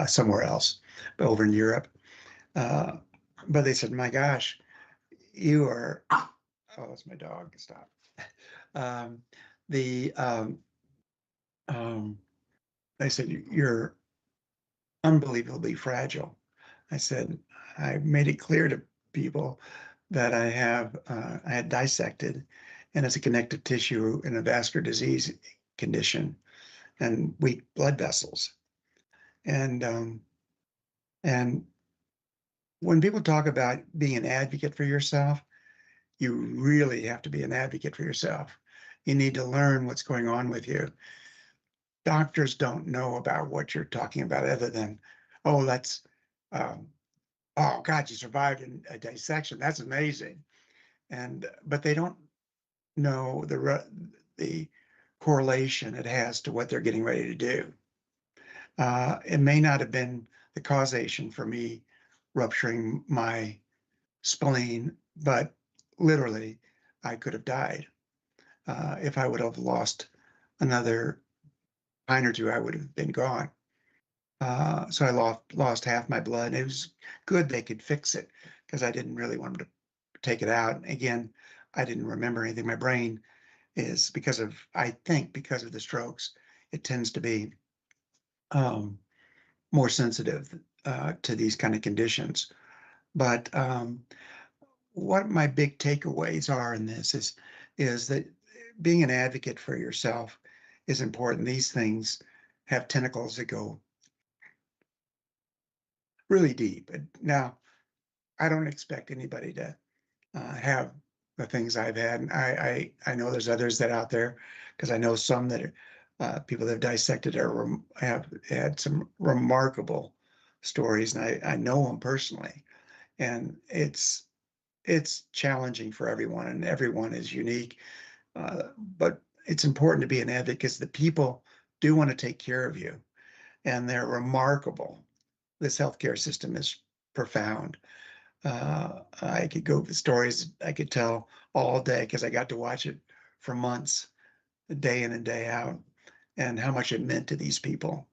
somewhere else, but over in Europe. Uh, but they said, "My gosh, you are." Oh, it's my dog. Stop. Um, the um, they said you're unbelievably fragile. I said I made it clear to people that I had dissected, and it's a connective tissue in a vascular disease condition and weak blood vessels. And and when people talk about being an advocate for yourself, you really have to be an advocate for yourself. You need to learn what's going on with you. Doctors don't know about what you're talking about other than, oh, um, oh God, you survived a dissection. That's amazing. And but they don't know the correlation it has to what they're getting ready to do. It may not have been the causation for me rupturing my spleen, but literally, I could have died. If I would have lost another pint or two, I would have been gone. So I lost half my blood. It was good they could fix it because I didn't really want them to take it out. Again, I didn't remember anything. My brain is I think because of the strokes, it tends to be um, more sensitive to these kind of conditions. But what my big takeaways are in this is that being an advocate for yourself is important. These things have tentacles that go really deep. And now, I don't expect anybody to have the things I've had. And I know there's others that out there because I know some that are, people that have dissected have had some remarkable stories, and I know them personally. And it's challenging for everyone, and everyone is unique. But it's important to be an advocate because the people do want to take care of you, and they're remarkable. This healthcare system is profound. I could go with stories I could tell all day because I got to watch it for months, day in and day out, and how much it meant to these people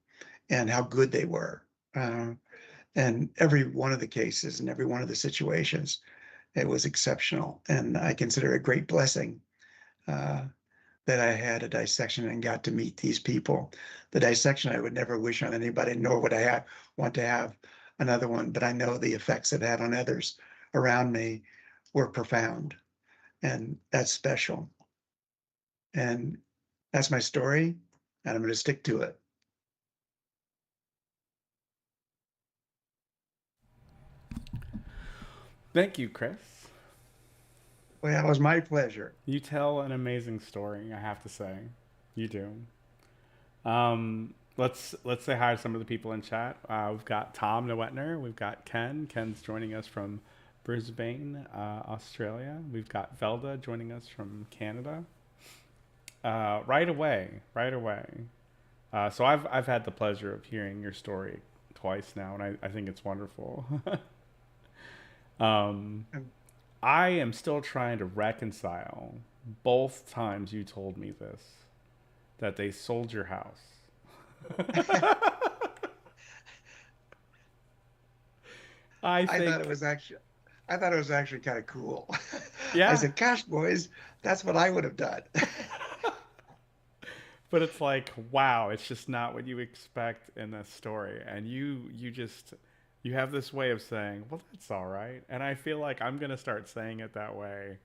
and how good they were. And every one of the cases and every one of the situations, it was exceptional. And I consider it a great blessing uh, that I had a dissection and got to meet these people. The dissection I would never wish on anybody, nor would want to have another one, but I know the effects it had on others around me were profound, and that's special. And that's my story, and I'm going to stick to it. Thank you, Chris. Well, that was my pleasure. You tell an amazing story, I have to say. You do. Let's say hi to some of the people in chat. We've got Tom Nowetner. We've got Ken. Ken's joining us from Brisbane, Australia. We've got Velda joining us from Canada. Right away, right away. So I've had the pleasure of hearing your story twice now, and I think it's wonderful. um, And I am still trying to reconcile both times you told me this, that they sold your house. I I thought it think, was actually, I thought it was actually kind of cool. I yeah, said, "Gosh, boys, that's what I would have done." but it's like, wow, it's just not what you expect in this story. And you have this way of saying, well, that's all right. And I feel like I'm going to start saying it that way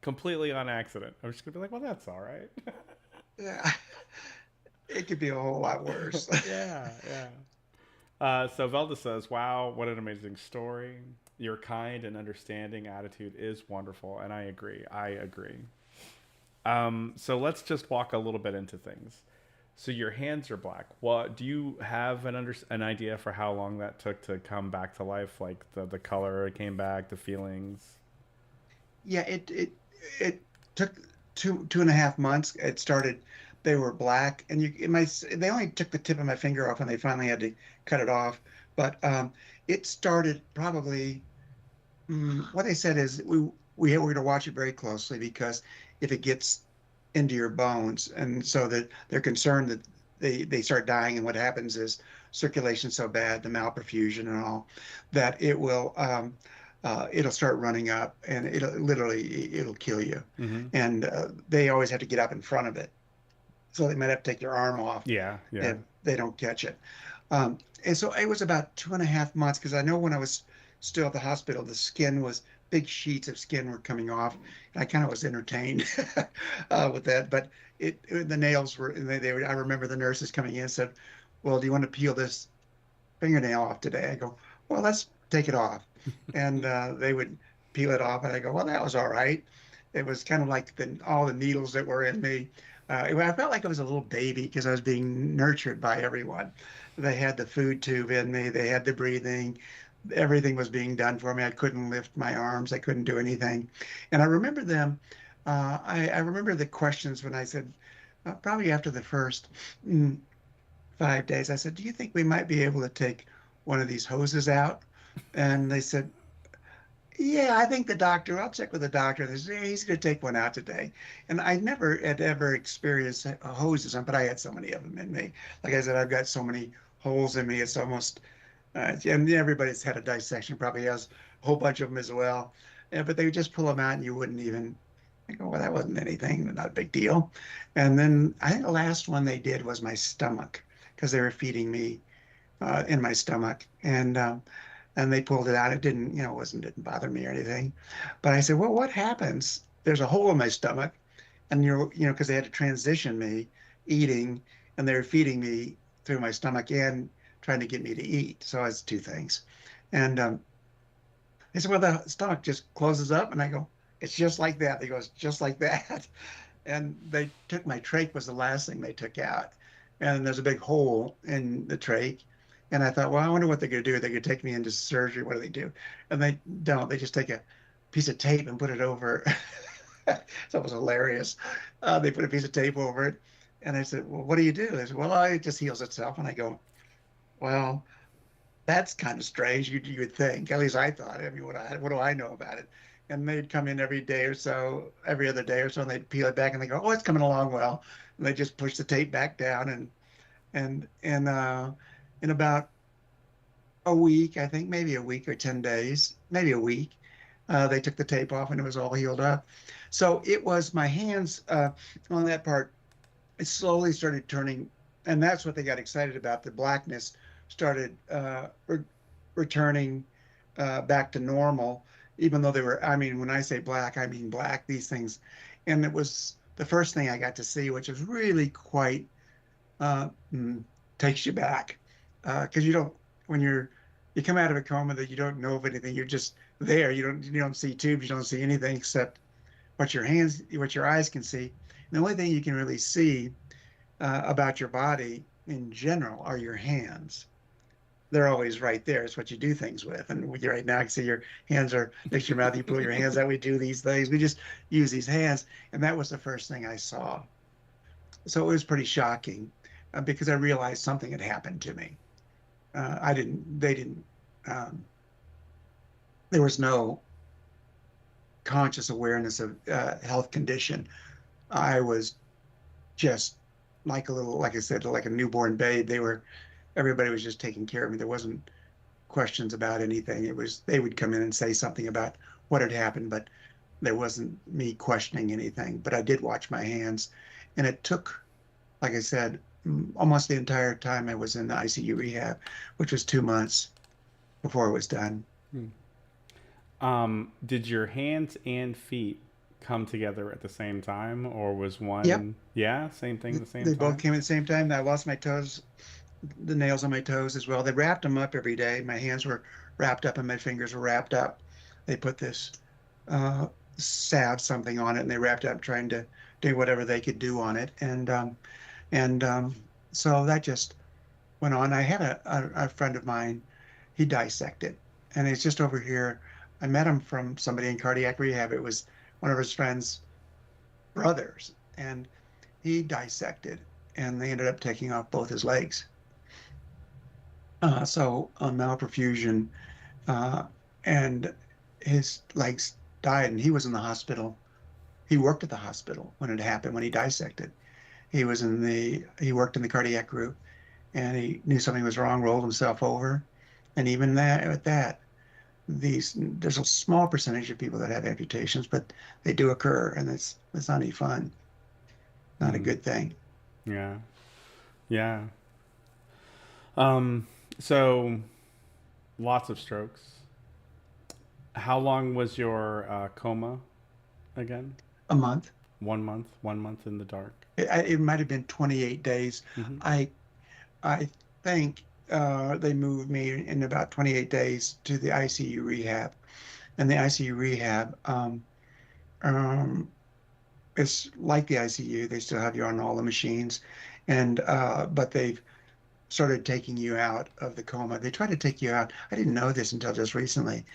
completely on accident. I'm just gonna be like, well, that's all right. Yeah, it could be a whole lot worse. Yeah, yeah. So Velda says, "Wow, what an amazing story! Your kind and understanding attitude is wonderful, and I agree. I agree." So let's just walk a little bit into things. So your hands are black. What do you have an idea for how long that took to come back to life? Like the color came back, the feelings. Yeah, it took two and a half months. It started, they were black, and they only took the tip of my finger off, and they finally had to cut it off. But it started probably. What they said is we're going to watch it very closely because if it gets into your bones, and so that they're concerned that they start dying, and what happens is circulation so bad, the malperfusion and all, that it'll start running up, and it'll kill you. Mm-hmm. And they always have to get up in front of it, so they might have to take their arm off Yeah, yeah. if they don't catch it. And so it was about 2.5 months because I know when I was still at the hospital, the skin was big sheets of skin were coming off. And I kind of was entertained with that, but the nails were, and they were, I remember the nurses coming in and said, well, do you want to peel this fingernail off today? I go, well, let's take it off. And they would peel it off, and I go, well, that was all right. It was kind of like all the needles that were in me. I felt like I was a little baby because I was being nurtured by everyone. They had the food tube in me, they had the breathing, everything was being done for me. I couldn't lift my arms, I couldn't do anything. And I remember them, I remember the questions when I said, probably after the first 5 days, I said, do you think we might be able to take one of these hoses out? And they said, yeah, I think I'll check with the doctor. They said, yeah, he's going to take one out today. And I never had ever experienced hoses, but I had so many of them in me. Like I said, I've got so many holes in me. It's almost, and everybody's had a dissection, probably has a whole bunch of them as well. Yeah, but they would just pull them out and you wouldn't even, I go, well, that wasn't anything, not a big deal. And then I think the last one they did was my stomach because they were feeding me in my stomach. And they pulled it out. It didn't, didn't bother me or anything. But I said, well, what happens? There's a hole in my stomach, and because they had to transition me eating, and they were feeding me through my stomach and trying to get me to eat. So it's two things. And they said, well, the stomach just closes up, and I go, it's just like that. They go, it's just like that. And they took my trach was the last thing they took out, and there's a big hole in the trach. And I thought, well, I wonder what they're going to do. They could take me into surgery. What do they do? And they don't. They just take a piece of tape and put it over. So it was hilarious. They put a piece of tape over it, and I said, well, what do you do? They said, well, it just heals itself. And I go, well, that's kind of strange. You would think, at least I thought. I mean, what do I know about it? And they'd come in every day or so, every other day or so, and they'd peel it back, and they go, "Oh, it's coming along well." And they just push the tape back down, and in about a week, I think maybe a week or 10 days, maybe a week, they took the tape off, and it was all healed up. So it was my hands on that part. It slowly started turning, and that's what they got excited about. The blackness started returning back to normal, even though they were, I mean, when I say black, I mean black, these things. And it was the first thing I got to see, which was really quite, uh, mm, takes you back. Because you don't, when you come out of a coma that you don't know of anything, you're just there. You don't see tubes, you don't see anything except what your eyes can see. And the only thing you can really see about your body in general are your hands. They're always right there. It's what you do things with. And right now, I can see your hands are next to your mouth. You pull your hands out. We do these things. We just use these hands. And that was the first thing I saw. So it was pretty shocking because I realized something had happened to me. They didn't, um, there was no conscious awareness of health condition. I was just like I said, like a newborn babe. Everybody was just taking care of me. There wasn't questions about anything. It was, they would come in and say something about what had happened, but there wasn't me questioning anything. But I did watch my hands, and it took, like I said, almost the entire time I was in the ICU rehab, which was 2 months before it was done. Did your hands and feet come together at the same time, or was Yep. one, yeah, same thing at the same They both time? came at the same time. I lost my toes, the nails on my toes as well. They wrapped them up every day. My hands were wrapped up and my fingers were wrapped up. They put this uh, salve something on it and they wrapped it up trying to do whatever they could do on it. And so that just went on. I had a friend of mine, he dissected, and he's just over here. I met him from somebody in cardiac rehab. It was one of his friends' brothers, and he dissected, and they ended up taking off both his legs. So on malperfusion, uh, and his legs died, and he was in the hospital. He worked at the hospital when it happened, when he dissected. He worked in the cardiac group, and he knew something was wrong, rolled himself over. And even that, with that, there's a small percentage of people that have amputations, but they do occur, and it's not any fun, not a Hmm. good thing. Yeah. Yeah. Um, so lots of strokes. How long was your coma again? A month. 1 month, 1 month in the dark. It might have been 28 days. Mm-hmm. I I think they moved me in about 28 days to the ICU rehab, and the ICU rehab um, it's like the ICU. They still have you on all the machines, and but they've started taking you out of the coma. They try to take you out. I didn't know this until just recently.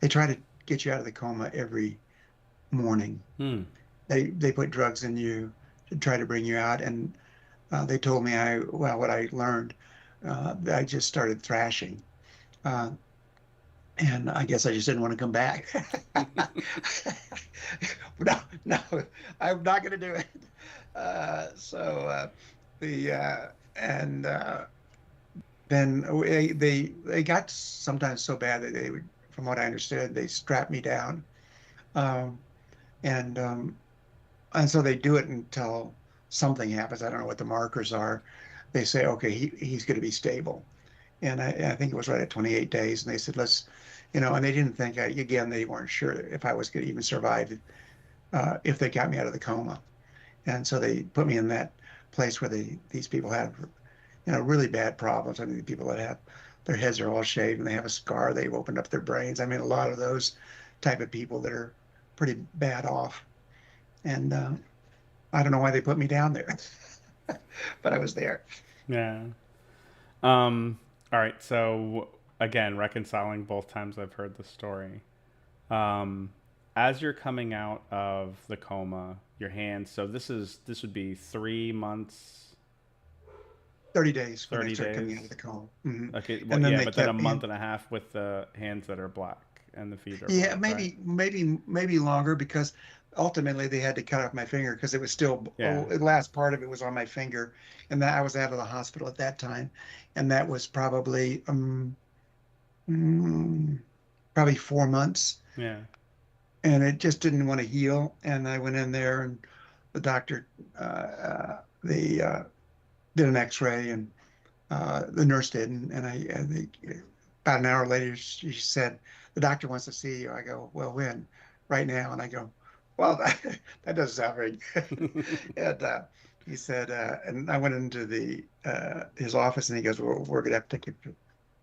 They try to get you out of the coma every morning. Hmm. They put drugs in you to try to bring you out, and they told me what I learned. I just started thrashing, uh, and I guess I just didn't want to come back. No, no, I'm not going to do it. So the and then they got sometimes so bad that they would, from what I understood, they strapped me down, um, and um, and so they do it until something happens. I don't know what the markers are. They say, okay, he's going to be stable. And I think it was right at 28 days. And they said, and they didn't think, again, they weren't sure if I was going to even survive if they got me out of the coma. And so they put me in that place where these people have, really bad problems. I mean, the people that have their heads are all shaved and they have a scar, they've opened up their brains. I mean, a lot of those type of people that are pretty bad off. And I don't know why they put me down there, but I was there. Yeah. Um, all right. So again, reconciling both times I've heard the story. Um, as you're coming out of the coma, your hands. So this would be 3 months, 30 days when I 30 started coming out days. of the coma. Hmm. Okay. Well, And then yeah, they but then a kept me. month and a half with the hands that are black and the feet are Yeah, black, right? maybe longer because ultimately they had to cut off my finger because it was still, Yeah. the last part of it was on my finger, and that I was out of the hospital at that time, and that was mm, probably 4 months, Yeah. and it just didn't want to heal, and I went in there, and the doctor, they did an X-ray, and the nurse did, about an hour later, she said, "The doctor wants to see you." I go, "Well, when?" "Right now." And I go, "Well, that doesn't sound very good." And he said, and I went into his office, and he goes, "Well, we're gonna have to take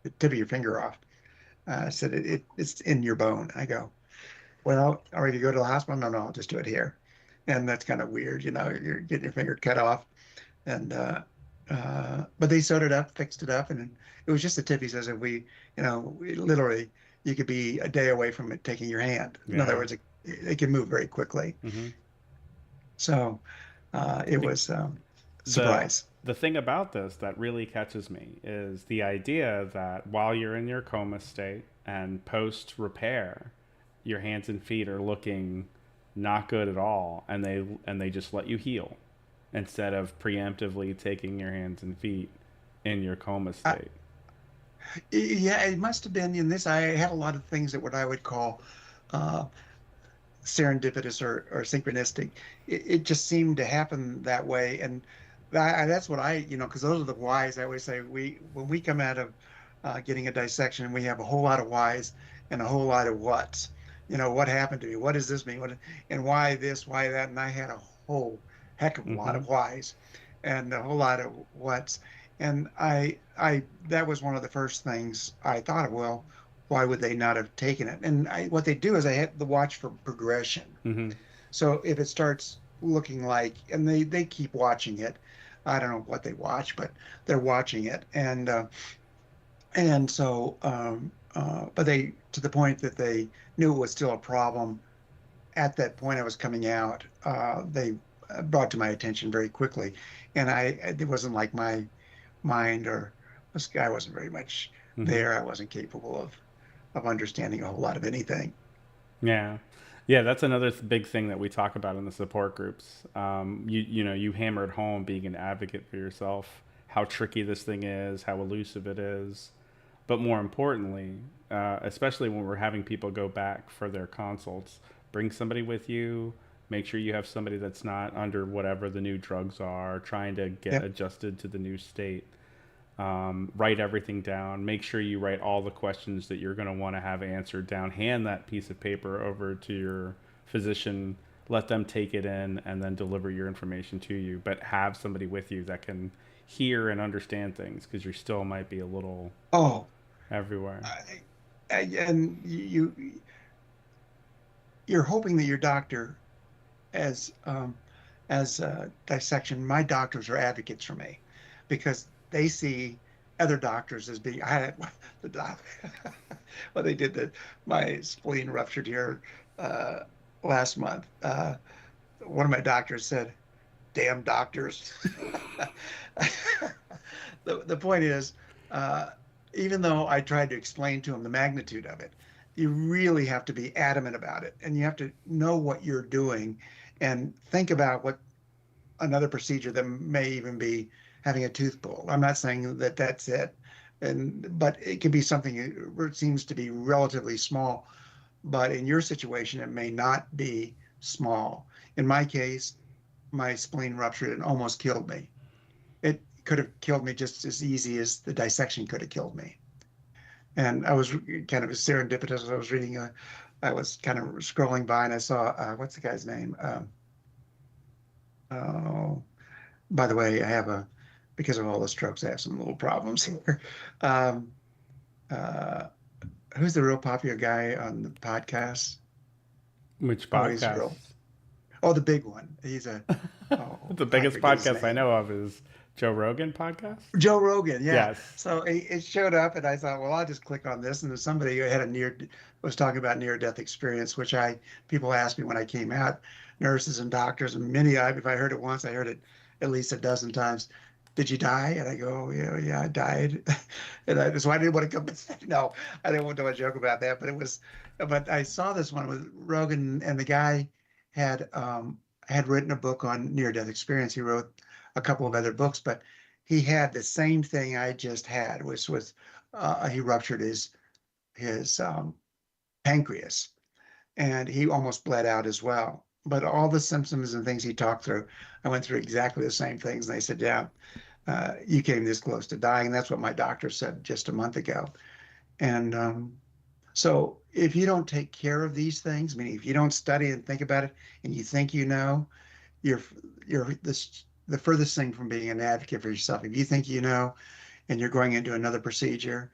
the tip of your finger off." I said, "It's in your bone." I go, "Well, are we to go to the hospital?" "No, no, I'll just do it here." And that's kind of weird, you're getting your finger cut off, and but they sewed it up, fixed it up, and it was just the tip. He says, if literally, you could be a day away from it taking your hand. In other Yeah. words, it can move very quickly. Mm-hmm. So it was the surprise. the thing about this that really catches me is the idea that while you're in your coma state and post repair, your hands and feet are looking not good at all, and they just let you heal instead of preemptively taking your hands and feet in your coma I, state. yeah, it must have been in this. I had a lot of things that what I would call uh, serendipitous or synchronistic. It just seemed to happen that way, and that's what because those are the whys. I always say when we come out of getting a dissection, we have a whole lot of whys and a whole lot of whats. What happened to me? What does this mean? And why this, why that? And I had a whole heck of a lot Mm-hmm. of whys and a whole lot of whats. And that was one of the first things I thought of. Well, why would they not have taken it? And what they do is I had to watch for progression. Mm-hmm. So if it starts looking like, and they keep watching it, I don't know what they watch, but they're watching it, and so but they to the point that they knew it was still a problem at that point I was coming out. They brought to my attention very quickly, and it wasn't like my mind or this guy wasn't very much Mm-hmm. there. I wasn't capable of understanding a whole lot of anything. Yeah. Yeah, that's another big thing that we talk about in the support groups. You hammered home being an advocate for yourself, how tricky this thing is, how elusive it is, but more importantly, especially when we're having people go back for their consults, bring somebody with you. Make sure you have somebody that's not under whatever the new drugs are, trying to get Yep. adjusted to the new state. Write everything down. Make sure you write all the questions that you're going to want to have answered down. Hand that piece of paper over to your physician. Let them take it in and then deliver your information to you. But have somebody with you that can hear and understand things because you still might be a little Oh, everywhere. and you're hoping that your doctor as dissection, my doctors are advocates for me because they see other doctors as being. I had the doc. Well, they did that. My spleen ruptured here uh, last month. One of my doctors said, "Damn doctors." The point is, uh, even though I tried to explain to him the magnitude of it, you really have to be adamant about it, and you have to know what you're doing, and think about what another procedure that may even be having a tooth pulled. I'm not saying that that's it, but it could be something that seems to be relatively small. But in your situation, it may not be small. In my case, my spleen ruptured and almost killed me. It could have killed me just as easy as the dissection could have killed me. And I was kind of serendipitous. I was kind of scrolling by and I saw, what's the guy's name? Oh, by the way, because of all the strokes, I have some little problems here. Um, uh, who's the real popular guy on the podcast? Which Oh, he's real. podcasts? Oh, the big one. The I biggest forget his podcast I name. know of is Joe Rogan podcast. Joe Rogan, yeah. Yes. So it showed up, and I thought, well, I'll just click on this. And then somebody who had was talking about near death experience, which people asked me when I came out, nurses and doctors, and if I heard it once, I heard it at least a dozen times. Did you die? And I go, "Oh, yeah, yeah, I died." So I didn't want to come back. No, I didn't want to joke about that, but I saw this one with Rogan, and the guy had written a book on near death experience. He wrote a couple of other books, but he had the same thing I just had, which was he ruptured his pancreas, and he almost bled out as well. But all the symptoms and things he talked through, I went through exactly the same things. And they said, "Yeah, you came this close to dying." And that's what my doctor said just a month ago. And so, if you don't take care of these things, meaning if you don't study and think about it, and you think you know, you're you're the furthest thing from being an advocate for yourself. If you think you know, and you're going into another procedure,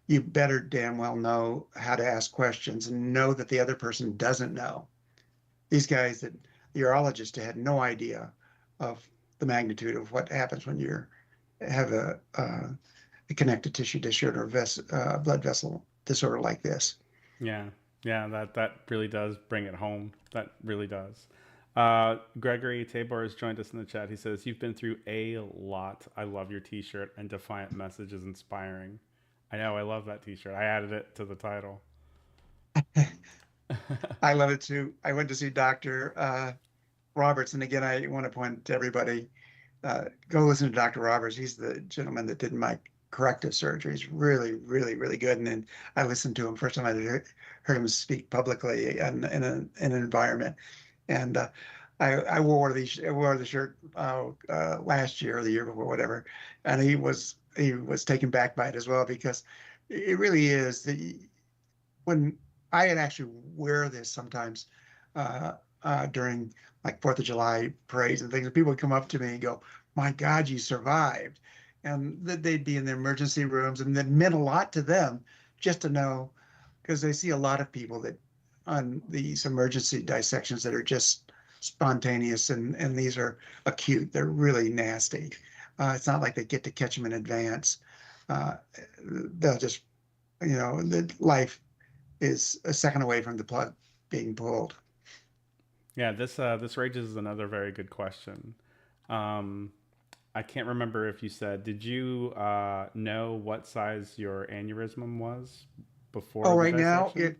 you better damn well know how to ask questions and know that the other person doesn't know. These guys that the urologist had no idea of the magnitude of what happens when you have a connective tissue disorder, blood vessel disorder like this. Yeah, yeah, that really does bring it home. That really does. Gregory Tabor has joined us in the chat. He says, "You've been through a lot. I love your T-shirt and defiant message is inspiring." I know, I love that T-shirt. I added it to the title. I love it too. I went to see Dr. Roberts, and again, I want to point to everybody, go listen to Dr. Roberts. He's the gentleman that did my corrective surgery. He's really, really, really good. And then I listened to him first time I heard him speak publicly in an environment. And I wore the shirt last year or the year before, whatever. And he was taken back by it as well because it really is when. I had actually wear this sometimes during like Fourth of July parades and things. And people would come up to me and go, "My God, you survived!" And they'd be in the emergency rooms, and it meant a lot to them just to know, because they see a lot of people that on these emergency dissections that are just spontaneous, and these are acute. They're really nasty. It's not like they get to catch them in advance. They'll just, the life is a second away from the plug being pulled. Yeah, this raises another very good question. Um, I can't remember if you said, did you know what size your aneurysm was before Oh, the right now dissection?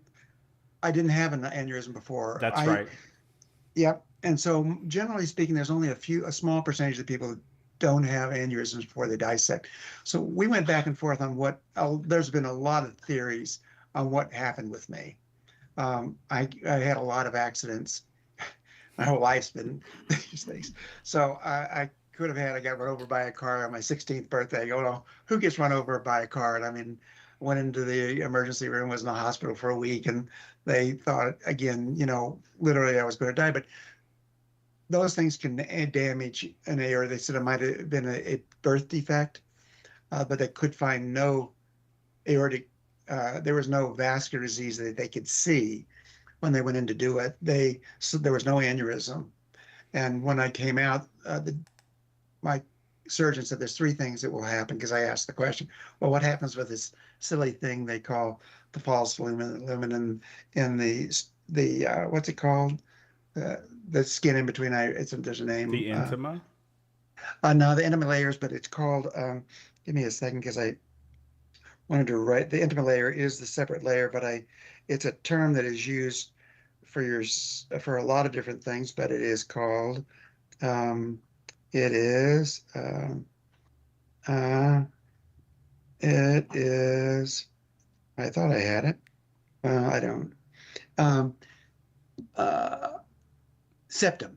I didn't have an aneurysm before. That's right. Yep. And so generally speaking, there's only a small percentage of people that don't have aneurysms before they dissect. So we went back and forth on there's been a lot of theories on what happened with me. I had a lot of accidents. My whole life's been these things. So I could have I got run over by a car on my 16th birthday. Oh no, who gets run over by a car? And I mean, went into the emergency room, was in the hospital for a week, and they thought again, literally I was going to die. But those things can damage an aorta. They said it might have been a birth defect, but they could find no aortic. There was no vascular disease that they could see when they went in to do it. So there was no aneurysm. And when I came out, my surgeon said there's three things that will happen, because I asked the question, well, what happens with this silly thing they call the false lumen in the what's it called? The skin in between. There's a name. The intima? No, the intimate layers, but it's called. Give me a second, because I wanted to write. The intimate layer is the separate layer, but it's a term that is used for a lot of different things, but it is called. Um, it is. Uh, it is. I thought I had it. I don't. Um, uh, Septum.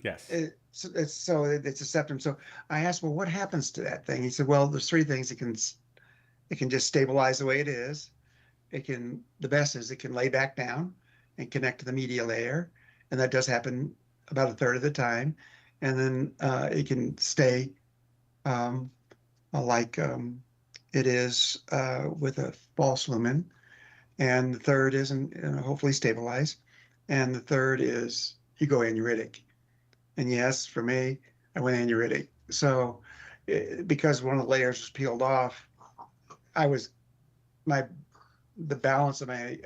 Yes. It's a septum. So I asked, well, what happens to that thing? He said, well, there's three things. It can just stabilize the way it is. The best is it can lay back down and connect to the media layer. And that does happen about a third of the time. And then it can stay um, like it is with a false lumen. And the third is, hopefully stabilize. And the third is you go anuritic. And yes, for me, I went anuritic. So because one of the layers was peeled off, I was my the balance of my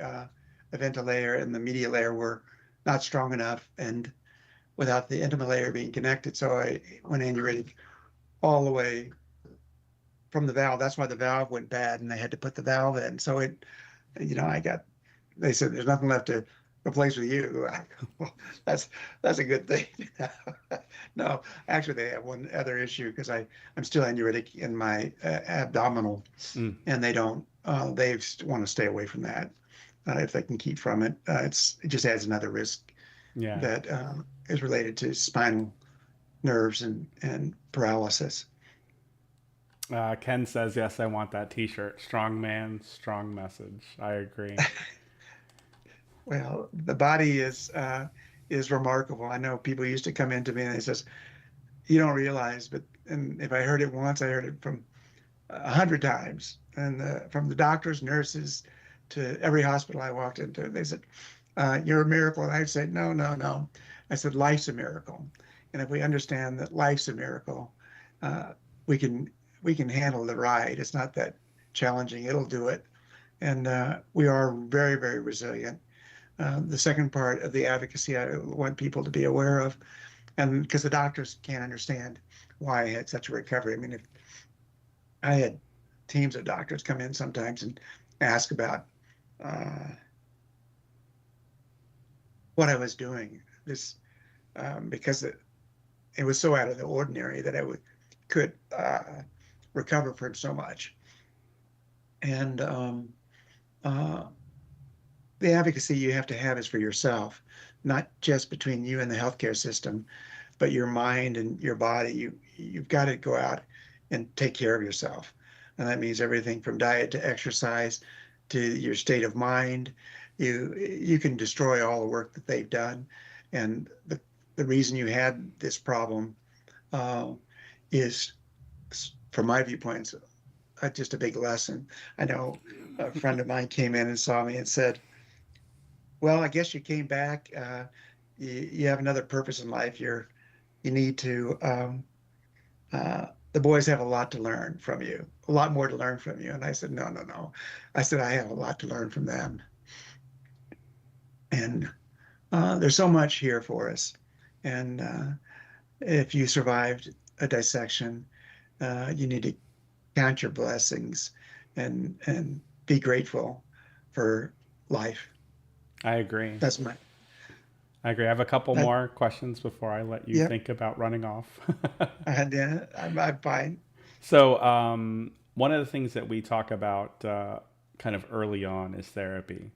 ventilator and the media layer were not strong enough, and without the intimate layer being connected, so I went anuritic all the way from the valve. That's why the valve went bad, and they had to put the valve in. So I got. They said there's nothing left to replace with you. Well, that's a good thing. No, actually, they have one other issue, because I'm still anuritic in my abdominal, Mm, and they don't. They want to stay away from that if they can keep from it. It just adds another risk yeah. that is related to spinal nerves and paralysis. Ken says, yes, I want that t shirt. Strong man, strong message. I agree. Well, the body is remarkable. I know people used to come into me and they says, "You don't realize," but and if I heard it once, I heard it from 100 times, and from the doctors, nurses, to every hospital I walked into. They said, "You're a miracle," and I'd say, "No, no, no." I said, "Life's a miracle," and if we understand that life's a miracle, uh, we can we can handle the ride. It's not that challenging. It'll do it, and we are very, very resilient. The second part of the advocacy I want people to be aware of, and because the doctors can't understand why I had such a recovery. I mean, if I had teams of doctors come in sometimes and ask about uh, what I was doing, because it was so out of the ordinary that could recover from so much. And uh, the advocacy you have to have is for yourself, not just between you and the healthcare system, but your mind and your body. You've got to go out and take care of yourself, and that means everything from diet to exercise to your state of mind You can destroy all the work that they've done, and the reason you had this problem uh, is, from my viewpoint, just a big lesson. I know a friend of mine came in and saw me and said, "Well, I guess you came back. You have another purpose in life. You need to. The boys have a lot to learn from you, a lot more to learn from you." And I said, "No, no, no." I said, "I have a lot to learn from them, and there's so much here for us. And if you survived a dissection, you need to count your blessings and be grateful for life." I agree. That's my I agree. I have a couple that. more questions before I let you Yep. think about running off. And I'm fine. So, one of the things that we talk about kind of early on is therapy.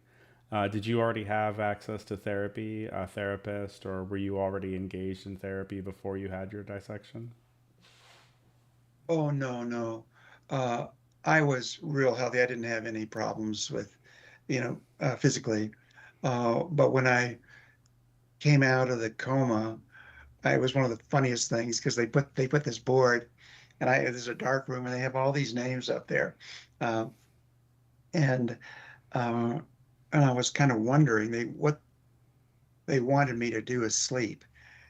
Did you already have access to therapy, a therapist, or were you already engaged in therapy before you had your dissection? Oh, no, no. Uh, I was real healthy. I didn't have any problems with, physically. But when I came out of the coma, it was one of the funniest things because they put this board, and there's a dark room, and they have all these names up there, uh, and uh, and I was kind of wondering what they wanted me to do is sleep.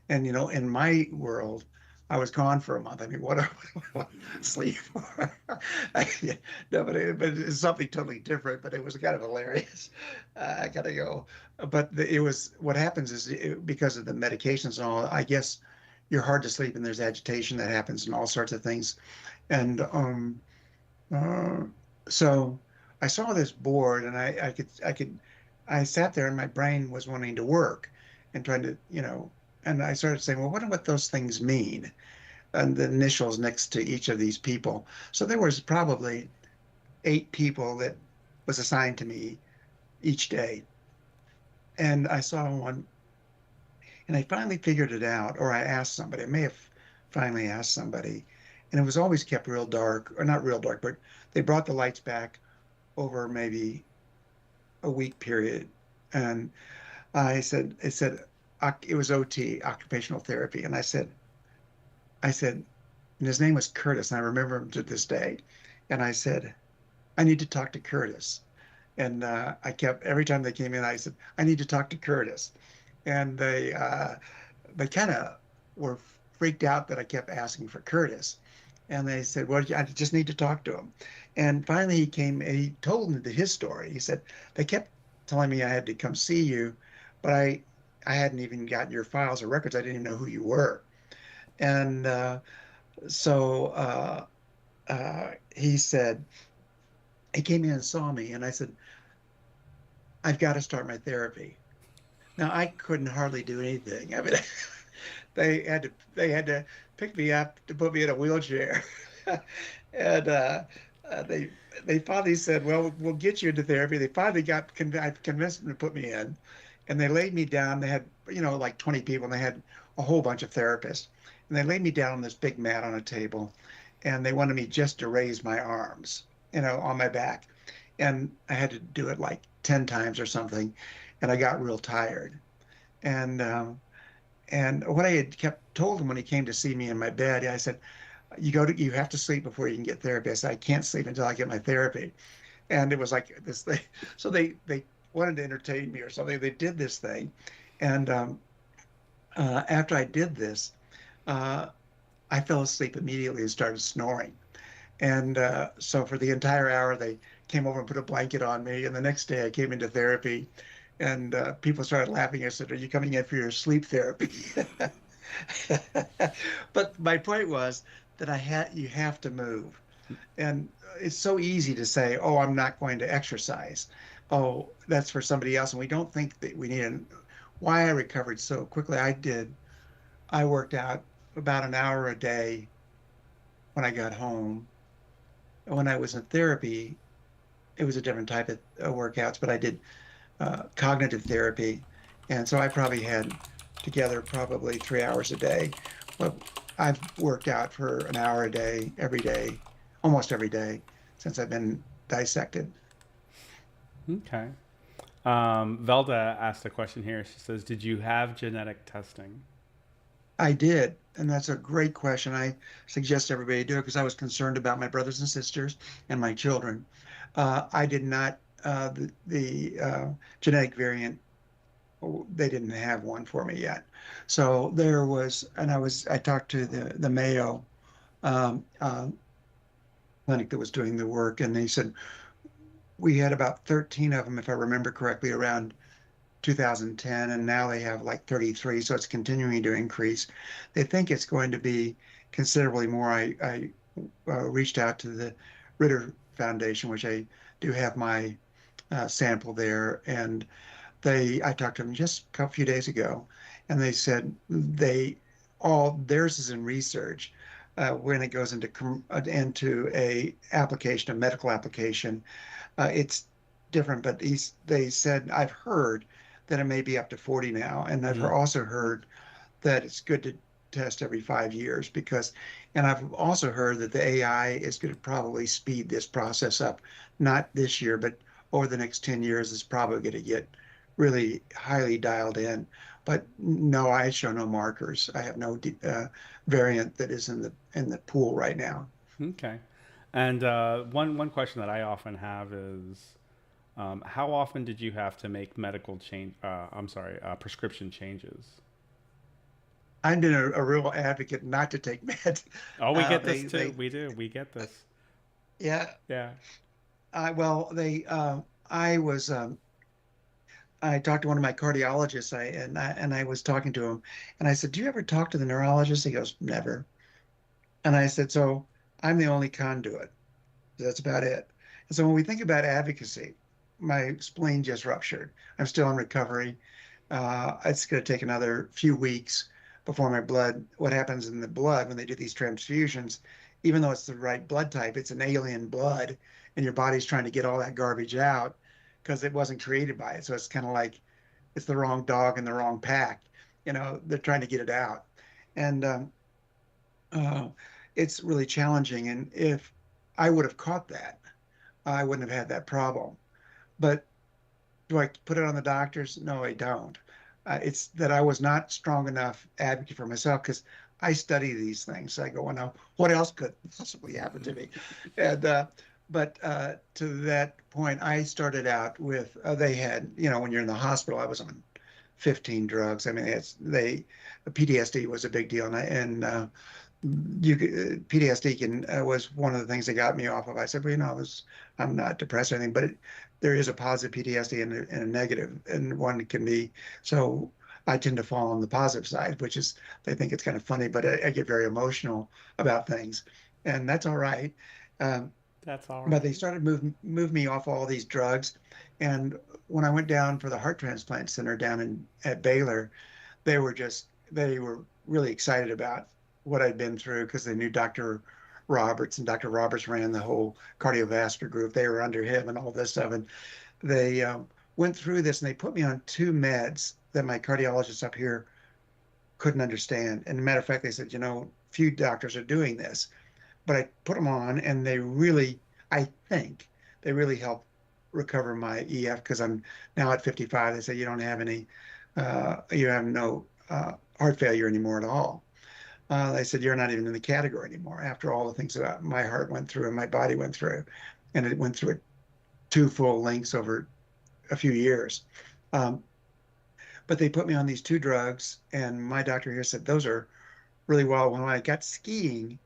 And in my world, I was gone for a month. I mean, what sleep? Yeah, no, but it's something totally different. But it was kind of hilarious. I gotta go. But it was what happens is because of the medications and all. I guess you're hard to sleep, and there's agitation that happens, and all sorts of things. And uh, so I saw this board, and I sat there, and my brain was wanting to work and trying to, and I started saying, well, I wonder what those things mean, and the initials next to each of these people. So there was probably 8 people that was assigned to me each day. And I saw one, and I finally figured it out, or I asked somebody. I may have finally asked somebody, and it was always kept real dark, or not real dark, but they brought the lights back over maybe a week period. And it said it was OT, occupational therapy. And I said, and his name was Curtis, and I remember him to this day. And I said, I need to talk to Curtis. And I kept, every time they came in, I said, I need to talk to Curtis. And they kind of were freaked out that I kept asking for Curtis. And they said, well, I just need to talk to him. And finally he came and he told me his story. He said, they kept telling me I had to come see you, but I hadn't even gotten your files or records. I didn't even know who you were. And so he said, he came in and saw me, and I said, I've got to start my therapy. Now I couldn't hardly do anything. I mean, they had to pick me up to put me in a wheelchair, and they finally said, "Well, we'll get you into therapy." They finally I convinced them to put me in, and they laid me down. They had like 20 people, and they had a whole bunch of therapists, and they laid me down on this big mat on a table, and they wanted me just to raise my arms, on my back, and I had to do it like 10 times or something, and I got real tired. And what I had kept told him when he came to see me in my bed, I said, you have to sleep before you can get therapy. I said, I can't sleep until I get my therapy. And it was like this thing. So they wanted to entertain me or something. They did this thing. And after I did this, uh, I fell asleep immediately and started snoring. And so for the entire hour, they came over and put a blanket on me. And the next day, I came into therapy, and people started laughing. I said, "Are you coming in for your sleep therapy?" But my point was that you have to move. And it's so easy to say, "Oh, I'm not going to exercise. Oh, that's for somebody else." And we don't think that we need an why I recovered so quickly. I worked out about an hour a day when I got home. When I was in therapy, it was a different type of workouts, but I did cognitive therapy. And so I probably had together probably 3 hours a day. But I've worked out for an hour a day, almost every day since I've been dissected. Okay. Velda asked a question here. She says, "Did you have genetic testing?" I did, and that's a great question. I suggest everybody do it because I was concerned about my brothers and sisters and my children. I did not, the genetic variant, they didn't have one for me yet. So there was, and I talked to the Mayo um, uh, clinic that was doing the work, and they said we had about 13 of them, if I remember correctly, around 2010, and now they have like 33, so it's continuing to increase. They think it's going to be considerably more. I reached out to the Ritter Foundation, which I do have my sample there, and I talked to them just a few days ago, and they said all theirs is in research. When it goes into a application, a medical application, it's different, but they said I've heard that it may be up to 40 now, and I've Mm, also heard that it's good to test every 5 years because, and I've also heard that the AI is going to probably speed this process up, not this year, but over the next 10 years, it's probably going to get really highly dialed in. But no, I show no markers. I have no variant that is in the pool right now. okay. And one question that I often have is, how often did you have to make medical change? I'm sorry, prescription changes? I've been a real advocate not to take meds. Oh, we get this too. They, We do. We get this. yeah. Yeah. Well, I was, I talked to one of my cardiologists, and I was talking to him, and I said, "Do you ever talk to the neurologist?" He goes, "Never." And I said, "So I'm the only conduit. That's about it." And so when we think about advocacy, my spleen just ruptured. I'm still in recovery. It's going to take another few weeks before my blood, what happens in the blood when they do these transfusions, even though it's the right blood type, it's an alien blood, and your body's trying to get all that garbage out because it wasn't created by it. So it's kind of like it's the wrong dog in the wrong pack. They're trying to get it out. And uh, it's really challenging. And if I would have caught that, I wouldn't have had that problem. But do I put it on the doctors? No, I don't. It's that I was not strong enough advocate for myself because I study these things. I go, well, now, what else could possibly happen to me? And but to that point, I started out with they had, when you're in the hospital, I was on 15 drugs. I mean, PTSD was a big deal, PTSD was one of the things that got me off of. I said, well, I'm not depressed or anything, but there is a positive PTSD and a negative, and one can be. So I tend to fall on the positive side, which is they think it's kind of funny, but I get very emotional about things, and that's all right. Um, That's all but they right. started move me off all these drugs, and when I went down for the heart transplant center down at Baylor, they were really excited about what I'd been through because they knew Dr. Roberts, and Dr. Roberts ran the whole cardiovascular group. They were under him and all this stuff. And they went through this and they put me on two meds that my cardiologist up here couldn't understand. And matter of fact, they said, few doctors are doing this. But I put them on and I think they really helped recover my EF because I'm now at 55. They say you have no heart failure anymore at all. They said you're not even in the category anymore after all the things that my heart went through and my body went through, and it went through it two full lengths over a few years. Um, but they put me on these two drugs, and my doctor here said those are really well. When I got skiing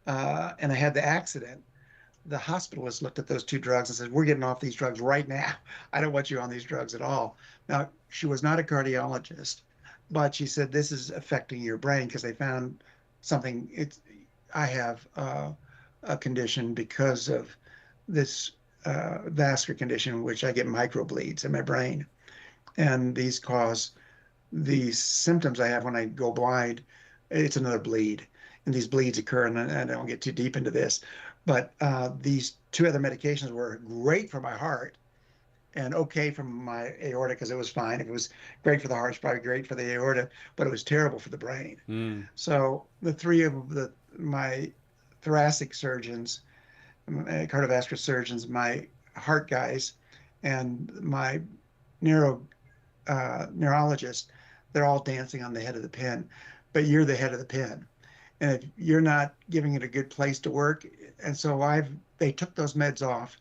and I had the accident, the hospitalist looked at those two drugs and said, "We're getting off these drugs right now. I don't want you on these drugs at all." Now, she was not a cardiologist, but she said, "This is affecting your brain because they found something. I have a condition because of this vascular condition, which I get microbleeds in my brain. And these cause these symptoms I have when I go blind. It's another bleed. And these bleeds occur, and I don't get too deep into this, but these two other medications were great for my heart and okay for my aorta because it was fine. If it was great for the heart, it's probably great for the aorta, but it was terrible for the brain. Mm. So the three of my thoracic surgeons, my cardiovascular surgeons, my heart guys, and my neuro neurologists, they're all dancing on the head of the pin, but you're the head of the pin. And if you're not giving it a good place to work, and so they took those meds off.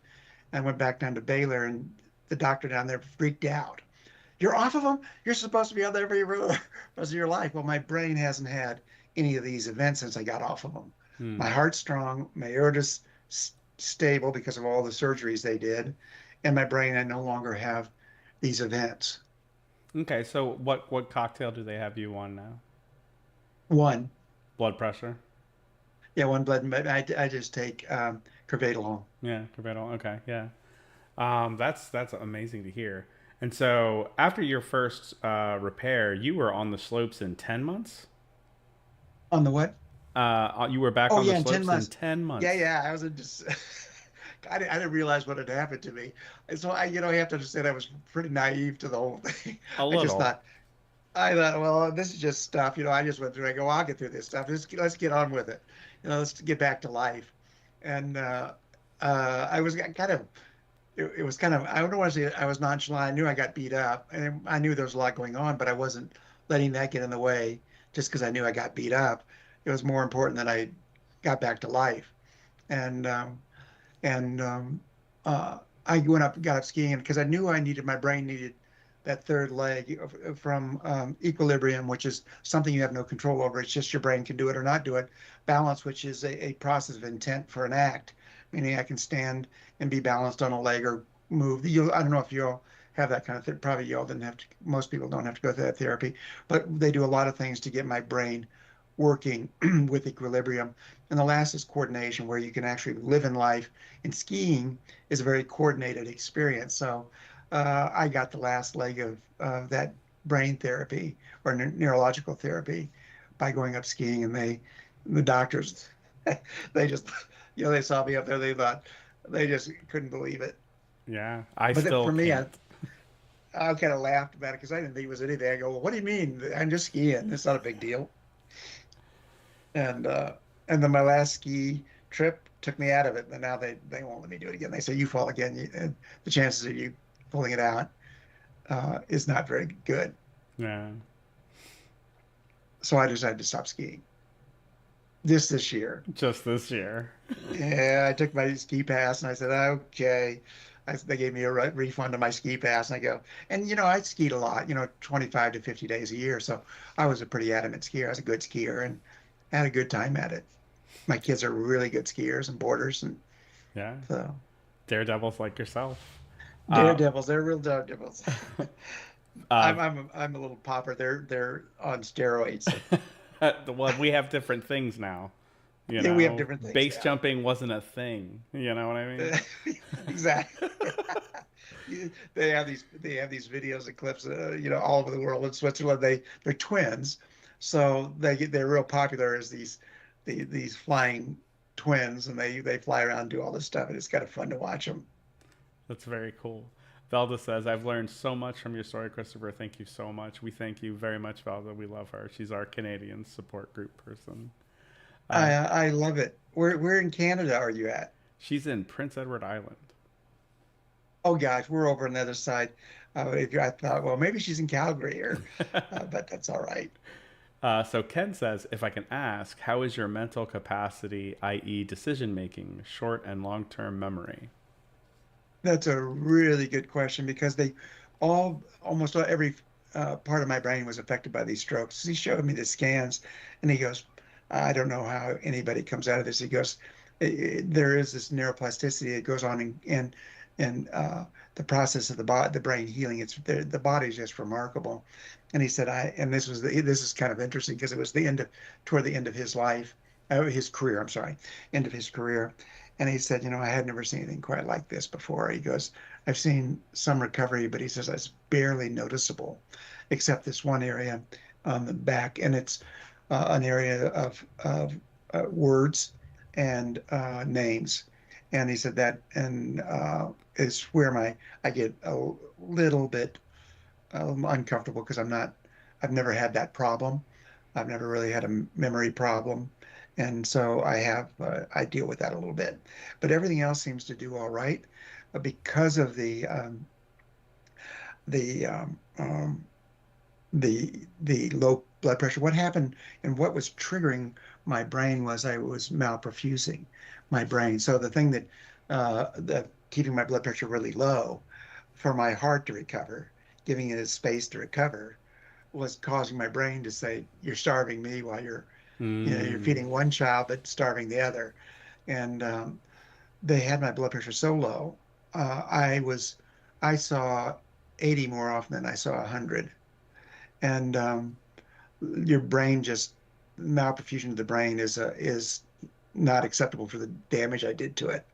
I went back down to Baylor, and the doctor down there freaked out. You're off of them? You're supposed to be on there for your rest of your life. Well, my brain hasn't had any of these events since I got off of them. My Hmm. heart's strong, my aorta's stable because of all the surgeries they did, and my brain, I no longer have these events. Okay, so what cocktail do they have you on now? One, Blood pressure. yeah, one blood, but I just take Carvedilol. Yeah, Carvedal. Okay, yeah. That's amazing to hear. And so after your first repair, you were on the slopes in 10 months. On the what? You were back Oh on the yeah, in 10 slopes in months. 10 months. Yeah, I was in just I didn't realize what had happened to me. And so I have to understand I was pretty naive to the whole thing. A I just little. thought, I thought, well, this is just stuff. I just went through. I go, I'll get through this stuff. Let's get on with it. Let's get back to life. And I was kind of, it was kind of, I don't want to say I was nonchalant. I knew I got beat up, and I knew there was a lot going on, but I wasn't letting that get in the way just because I knew I got beat up. It was more important that I got back to life. And and I went up, got up skiing because I knew my brain needed that third leg from equilibrium, which is something you have no control over. It's just your brain can do it or not do it. Balance, which is a process of intent for an act, meaning I can stand and be balanced on a leg or move. I don't know if you'll have that kind of thing. Probably you all didn't have to, most people don't have to go through that therapy, but they do a lot of things to get my brain working with equilibrium. And the last is coordination, where you can actually live in life. And skiing is a very coordinated experience. So I got the last leg of that brain therapy or neurological therapy by going up skiing. And the doctors, they just, they saw me up there. They thought they just couldn't believe it. Yeah, I But still for me, can't. I kind of laughed about it because I didn't think it was anything. I go, well, what do you mean? I'm just skiing. It's not a big deal. And uh, and then my last ski trip took me out of it. And now they won't let me do it again. They say you fall again, and the chances of you pulling it out is not very good. Yeah, So I decided to stop skiing this year. just this year. Yeah, I took my ski pass and I said, okay. They gave me a refund on my ski pass, and I go, and I skied a lot, 25 to 50 days a year. So I was a pretty adamant skier. I was a good skier and had a good time at it. My kids are really good skiers and boarders, and Yeah, so daredevils like yourself. Uh, daredevils. They're real daredevils. uh, I'm a little popper. They're on steroids. well, we have different things now. Yeah, we have different things Base now. jumping wasn't a thing. You know what I mean? Exactly. They have these videos and clips, all over the world. In Switzerland, they're twins, so they're real popular as these flying twins, and they fly around and do all this stuff, and it's kind of fun to watch them. That's very cool. Velda says, I've learned so much from your story, Christopher. Thank you so much. We thank you very much, Velda. We love her. She's our Canadian support group person. Uh, I love it. Where in Canada are you at? she's in Prince Edward Island. Oh gosh, we're over on the other side. I thought, well, maybe she's in Calgary, but that's all right. So Ken says, if I can ask, how is your mental capacity, i.e., decision making, short and long term memory? That's a really good question because almost every part of my brain was affected by these strokes. He showed me the scans, and he goes, I don't know how anybody comes out of this. He goes, there is this neuroplasticity that goes on in the process of the brain healing. The body is just remarkable. And he said, and this is kind of interesting because it was toward the end of his life, his career. I'm sorry, end of his career. And he said, I had never seen anything quite like this before. He goes, I've seen some recovery, but he says it's barely noticeable, except this one area on the back, and it's an area of words and names. And he said that, and is where I get a little bit uncomfortable because I've never had that problem. I've never really had a memory problem. And so I deal with that a little bit. But everything else seems to do all right because of the the low blood pressure. What happened and what was triggering my brain was I was malperfusing my brain. So the thing that keeping my blood pressure really low for my heart to recover, giving it a space to recover, was causing my brain to say, "You're starving me while you're Mm. feeding one child but starving the other." And they had my blood pressure so low, I saw 80 more often than I saw 100. And your brain just malperfusion of the brain is not acceptable for the damage I did to it.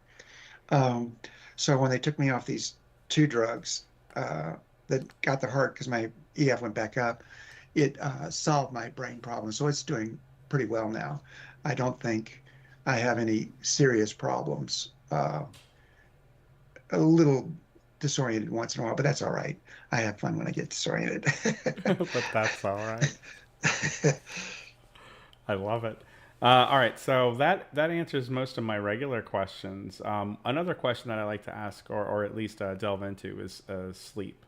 Um, so when they took me off these two drugs that got the heart because my EF went back up, it solved my brain problem. So it's doing pretty well now. I don't think I have any serious problems. A little disoriented once in a while, but that's all right. I have fun when I get disoriented. But that's all right. I love it. All right, so that answers most of my regular questions. Another question that I like to ask, or at least delve into, is sleep.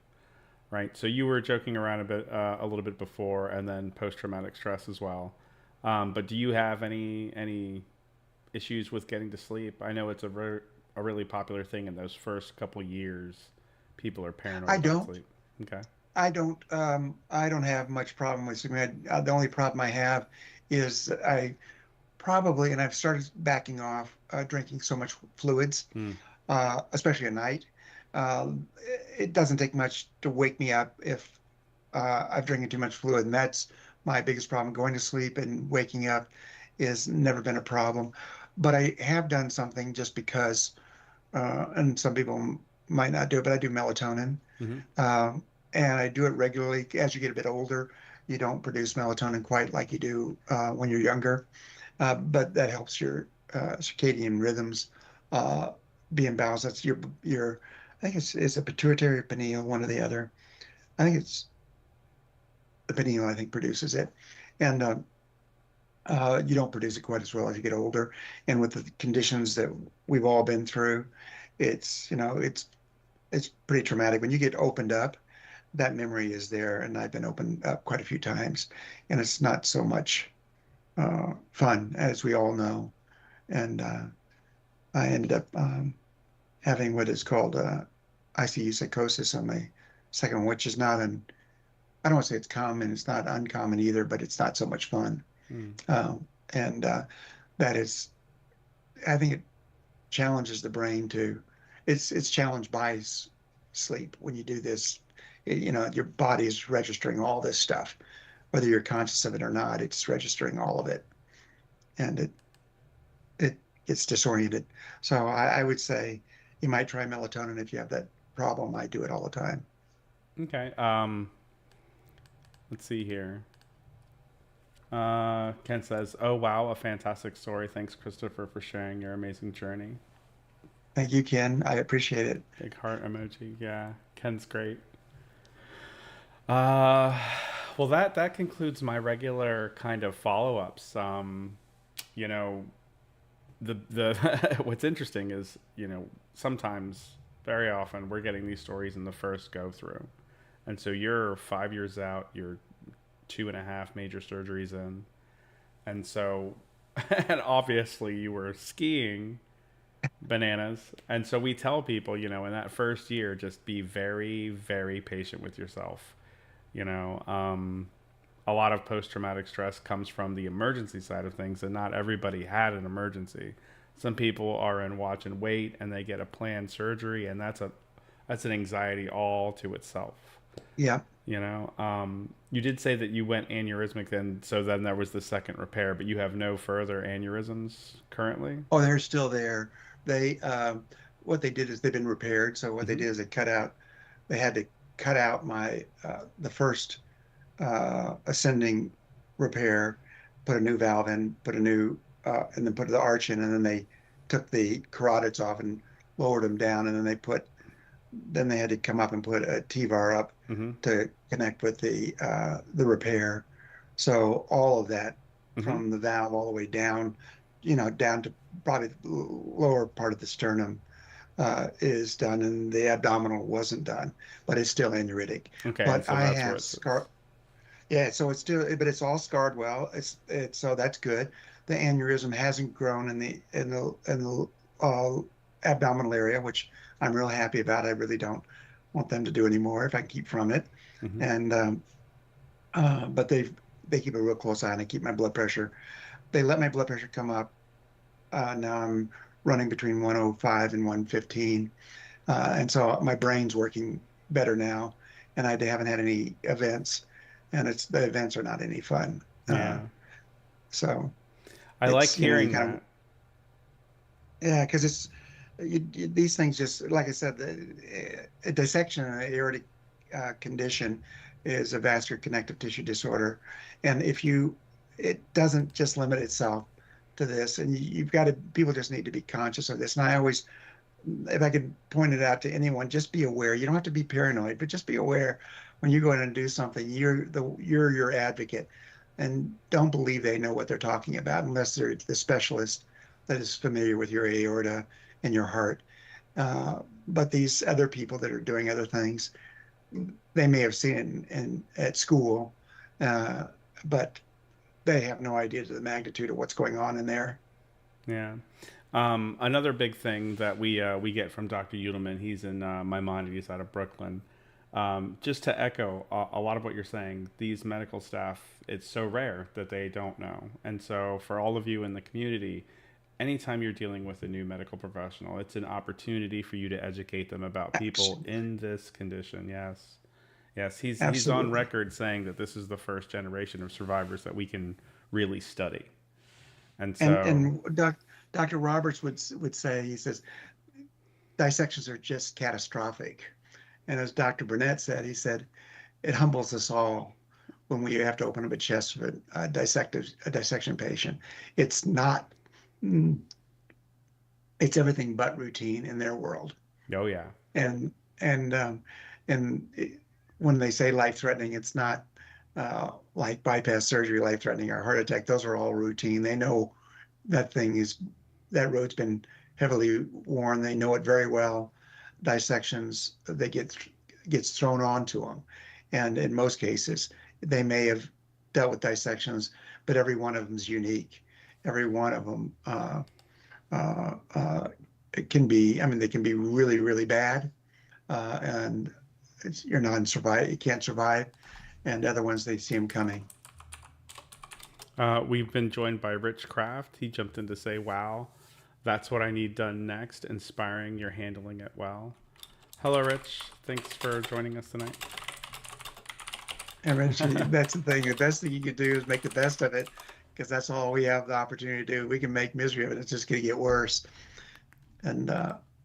Right. So you were joking around a little bit before, and then post traumatic stress as well. But do you have any issues with getting to sleep? I know it's a really popular thing in those first couple years. People are paranoid I about don't. sleep. Okay. I don't have much problem with cigarette. The only problem I have is I probably, and I've started backing off drinking so much fluids, Hmm. especially at night. It doesn't take much to wake me up if I'm drinking too much fluid, and that's my biggest problem. Going to sleep and waking up is never been a problem. But I have done something just because, and some people might not do it, but I do melatonin. Mm-hmm. And I do it regularly. As you get a bit older, you don't produce melatonin quite like you do when you're younger, but that helps your circadian rhythms uh, be in balance. That's your. I think it's a pituitary or pineal, one or the other. I think it's the pineal. I think produces it, and you don't produce it quite as well as you get older. And with the conditions that we've all been through, it's pretty traumatic when you get opened up. That memory is there, and I've been opened up quite a few times, and it's not so much fun, as we all know. And I ended up having what is called ICU psychosis on my second one, which is not an, I don't want to say it's common, it's not uncommon either, but it's not so much fun. Mm. And that is, I think it challenges the brain to, it's challenged by sleep when you do this. Your body is registering all this stuff, whether you're conscious of it or not. It's registering all of it, and it gets disoriented. So I would say you might try melatonin if you have that problem. I do it all the time. Okay. Let's see here. Ken says, "Oh wow, a fantastic story. Thanks, Christopher, for sharing your amazing journey." Thank you, Ken. I appreciate it. Big heart emoji. Yeah, Ken's great. Uh, well, that concludes my regular kind of follow ups. You know, the what's interesting is sometimes, very often, we're getting these stories in the first go through, and so you're 5 years out. You're two and a half major surgeries in, and so, and obviously you were skiing bananas. And so we tell people, in that first year, just be very, very patient with yourself. You know, a lot of post traumatic stress comes from the emergency side of things, and not everybody had an emergency. Some people are in watch and wait, and they get a planned surgery, and that's an anxiety all to itself. Yeah. You did say that you went aneurysmic, then so then there was the second repair, but you have no further aneurysms currently. Oh, they're still there. They what they did is they've been repaired. So what they Mm-hmm. did is they had to cut out my the first ascending repair, put a new valve in, put a new and then put the arch in, and then they took the carotids off and lowered them down, and then they had to come up and put a T-bar up Mm-hmm. to connect with the repair. So all of that Mm-hmm. from the valve all the way down, down to probably the lower part of the sternum, is done, and the abdominal wasn't done, but it's still aneuritic. Okay, and But so I that's where have it says. scar. Yeah, so it's still, but it's all scarred well. It's so that's good. The aneurysm hasn't grown in the abdominal area, which I'm real happy about. I really don't want them to do anymore if I can keep from it. Hmm. And but they keep a real close eye on it, keep my blood pressure. They let my blood pressure come up. Now I'm running between 105 and 115. And so my brain's working better now, and I haven't had any events, and the events are not any fun. Yeah, So I like it's, you hearing kind of, that. yeah, because these things just, like I said, a dissection in an aortic condition is a vascular connective tissue disorder. And it doesn't just limit itself to this, and you've got to, people just need to be conscious of this. And I always, if I could point it out to anyone, just be aware. You don't have to be paranoid, but just be aware when you go in and do something, you're your advocate, and don't believe they know what they're talking about unless they're the specialist that is familiar with your aorta and your heart. But these other people that are doing other things, they may have seen it at school, uh, but they have no idea to the magnitude of what's going on in there. Yeah. Another big thing that we get from Dr. Udelman, he's in Maimonides out of Brooklyn. Just to echo a lot of what you're saying, these medical staff, it's so rare that they don't know. And so, for all of you in the community, anytime you're dealing with a new medical professional, it's an opportunity for you to educate them about people Absolutely, in this condition. Yes. Yes, he's on absolutely. record saying that this is the first generation of survivors that we can really study. And And so, Dr. Roberts would say, he says, dissections are just catastrophic. And as Dr. Burnett said, he said, it humbles us all when we have to open up a chest for a dissection patient. It's not, mm, it's everything but routine in their world. oh yeah. And, and, um, and when they say life threatening, it's not like bypass surgery, life threatening, or heart attack. Those are all routine. They know that thing is, that road's been heavily worn. They know it very well. Dissections, they gets thrown onto them, and in most cases, they may have dealt with dissections, but every one of them is unique. Every one of them, it can be. I mean, they can be really, really bad, and you're non-survive. You can't survive, and other ones they see them coming. We've been joined by Rich Kraft. He jumped in to say, "Wow, that's what I need done next. Inspiring. You're handling it well." Hello, Rich. Thanks for joining us tonight. And eventually, that's the thing. The best thing you can do is make the best of it, because that's all we have the opportunity to do. We can make misery of it. It's just going to get worse. And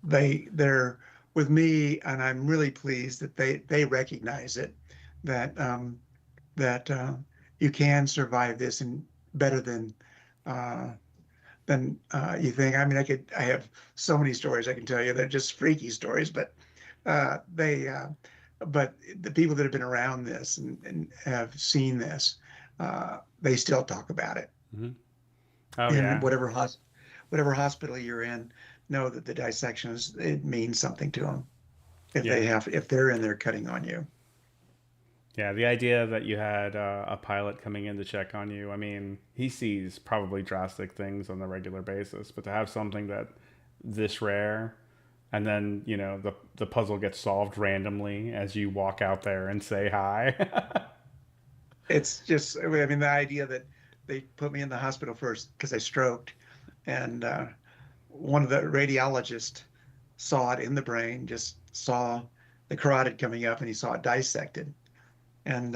they're with me, and I'm really pleased that they recognize it, that that you can survive this and better uh, than you think. I mean, I have so many stories I can tell you. They're just freaky stories, they but the people that have been around this and have seen this, they still talk about it. Hmm. Oh And yeah, whatever hospital you're in, know that the dissections, it means something to them yeah, if they're in there cutting on you. yeah. The idea that you had a pilot coming in to check on you. I mean, he sees probably drastic things on a regular basis, but to have something that this rare, and then the puzzle gets solved randomly as you walk out there and say hi. It's just, I mean, the idea that they put me in the hospital first because I stroked, and one of the radiologists saw it in the brain, just saw the carotid coming up, and he saw it dissected. And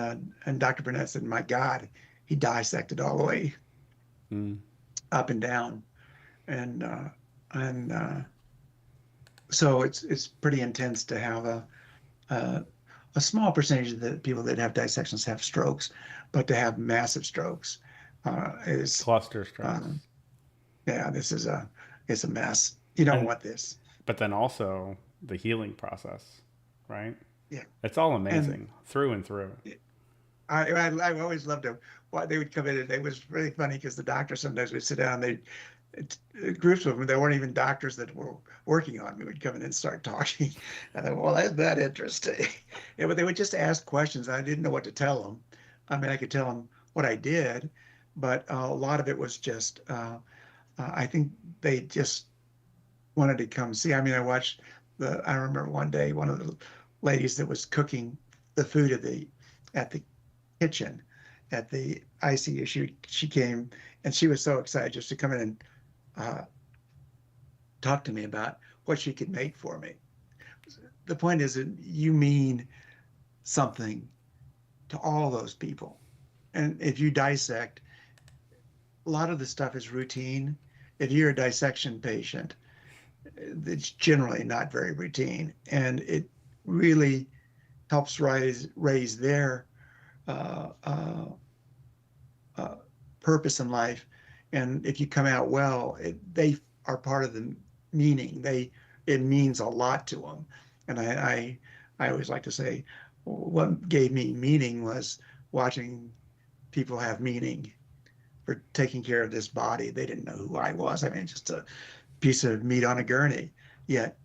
Dr. Burnett said, "My God, he dissected all the way Mm, up and down." And and so it's pretty intense to have a a small percentage of the people that have dissections have strokes, but to have massive strokes is cluster um, strokes, yeah, this is a it's a mess. You don't and want this. but then also the healing process, right? Yeah, It's all and amazing through and through. I always loved them. Why they would come in, and it was really funny because the doctor sometimes would sit down. They groups of them that weren't even doctors that were working on me would come in and start talking. I thought, well, that's that interesting. Yeah, but they would just ask questions. I didn't know what to tell them. I mean, I could tell them what I did, but a lot of it was just, I think they just wanted to come see. I mean, I remember one day, one of the ladies that was cooking the food at the kitchen at the ICU, she came and she was so excited just to come in and uh, talk to me about what she could make for me. The point is that you mean something to all those people. And if you dissect, a lot of the stuff is routine. If you're a dissection patient, it's generally not very routine. And it really helps raise their uh, uh, uh, purpose in life. And if you come out well, they are part of the meaning. It means a lot to them. And I always like to say, what gave me meaning was watching people have meaning for taking care of this body. They didn't know who I was. I mean, just a piece of meat on a gurney. Yet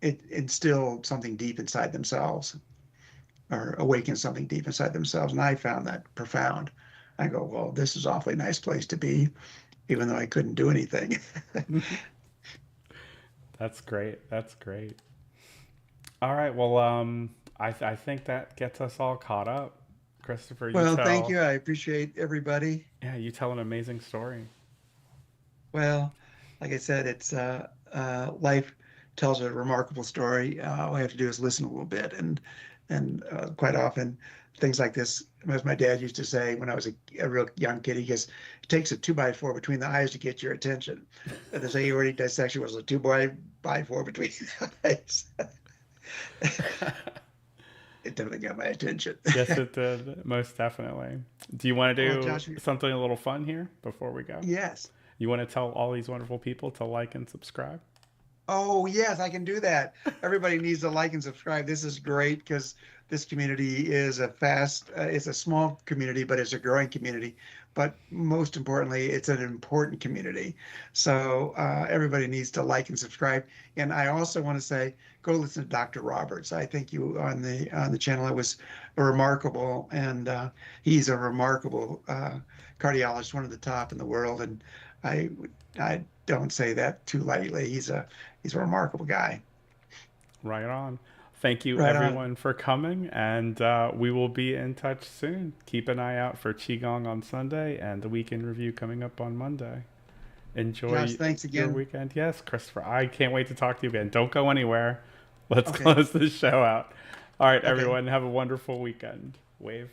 it instilled something deep inside themselves or awakened something deep inside themselves. And I found that profound. I go, well, this is an awfully nice place to be, even though I couldn't do anything. That's great. That's great. All right. Well, I think that gets us all caught up. Christopher, Well, thank you. I appreciate everybody. you tell an amazing story. Well, like I said, it's life tells a remarkable story. All I have to do is listen a little bit, and quite often things like this, as my dad used to say when I was a real young kid, he goes, "It takes a 2x4 between the eyes to get your attention." And the aortic dissection was a 2x4 between the eyes. It definitely got my attention. Yes, it did. Most definitely. Do you want to Well, do Josh, something a little fun here before we go? yes. You want to tell all these wonderful people to like and subscribe? Oh, yes, I can do that. Everybody needs to like and subscribe. This is great because this community is it's a small community, but it's a growing community. But most importantly, it's an important community. So everybody needs to like and subscribe. And I also want to say, go listen to Dr. Roberts. I think you on the channel. It was remarkable, and he's a remarkable cardiologist, one of the top in the world. And I I don't say that too lightly. He's a remarkable guy. Right on. Thank you, Right on. everyone, for coming, and we will be in touch soon. Keep an eye out for Qigong on Sunday and the weekend review coming up on Monday. Josh, Enjoy thanks your again. weekend. Yes, Christopher, I can't wait to talk to you again. Don't go anywhere. Let's Okay. close this show out. All right, Okay. everyone, have a wonderful weekend. Wave.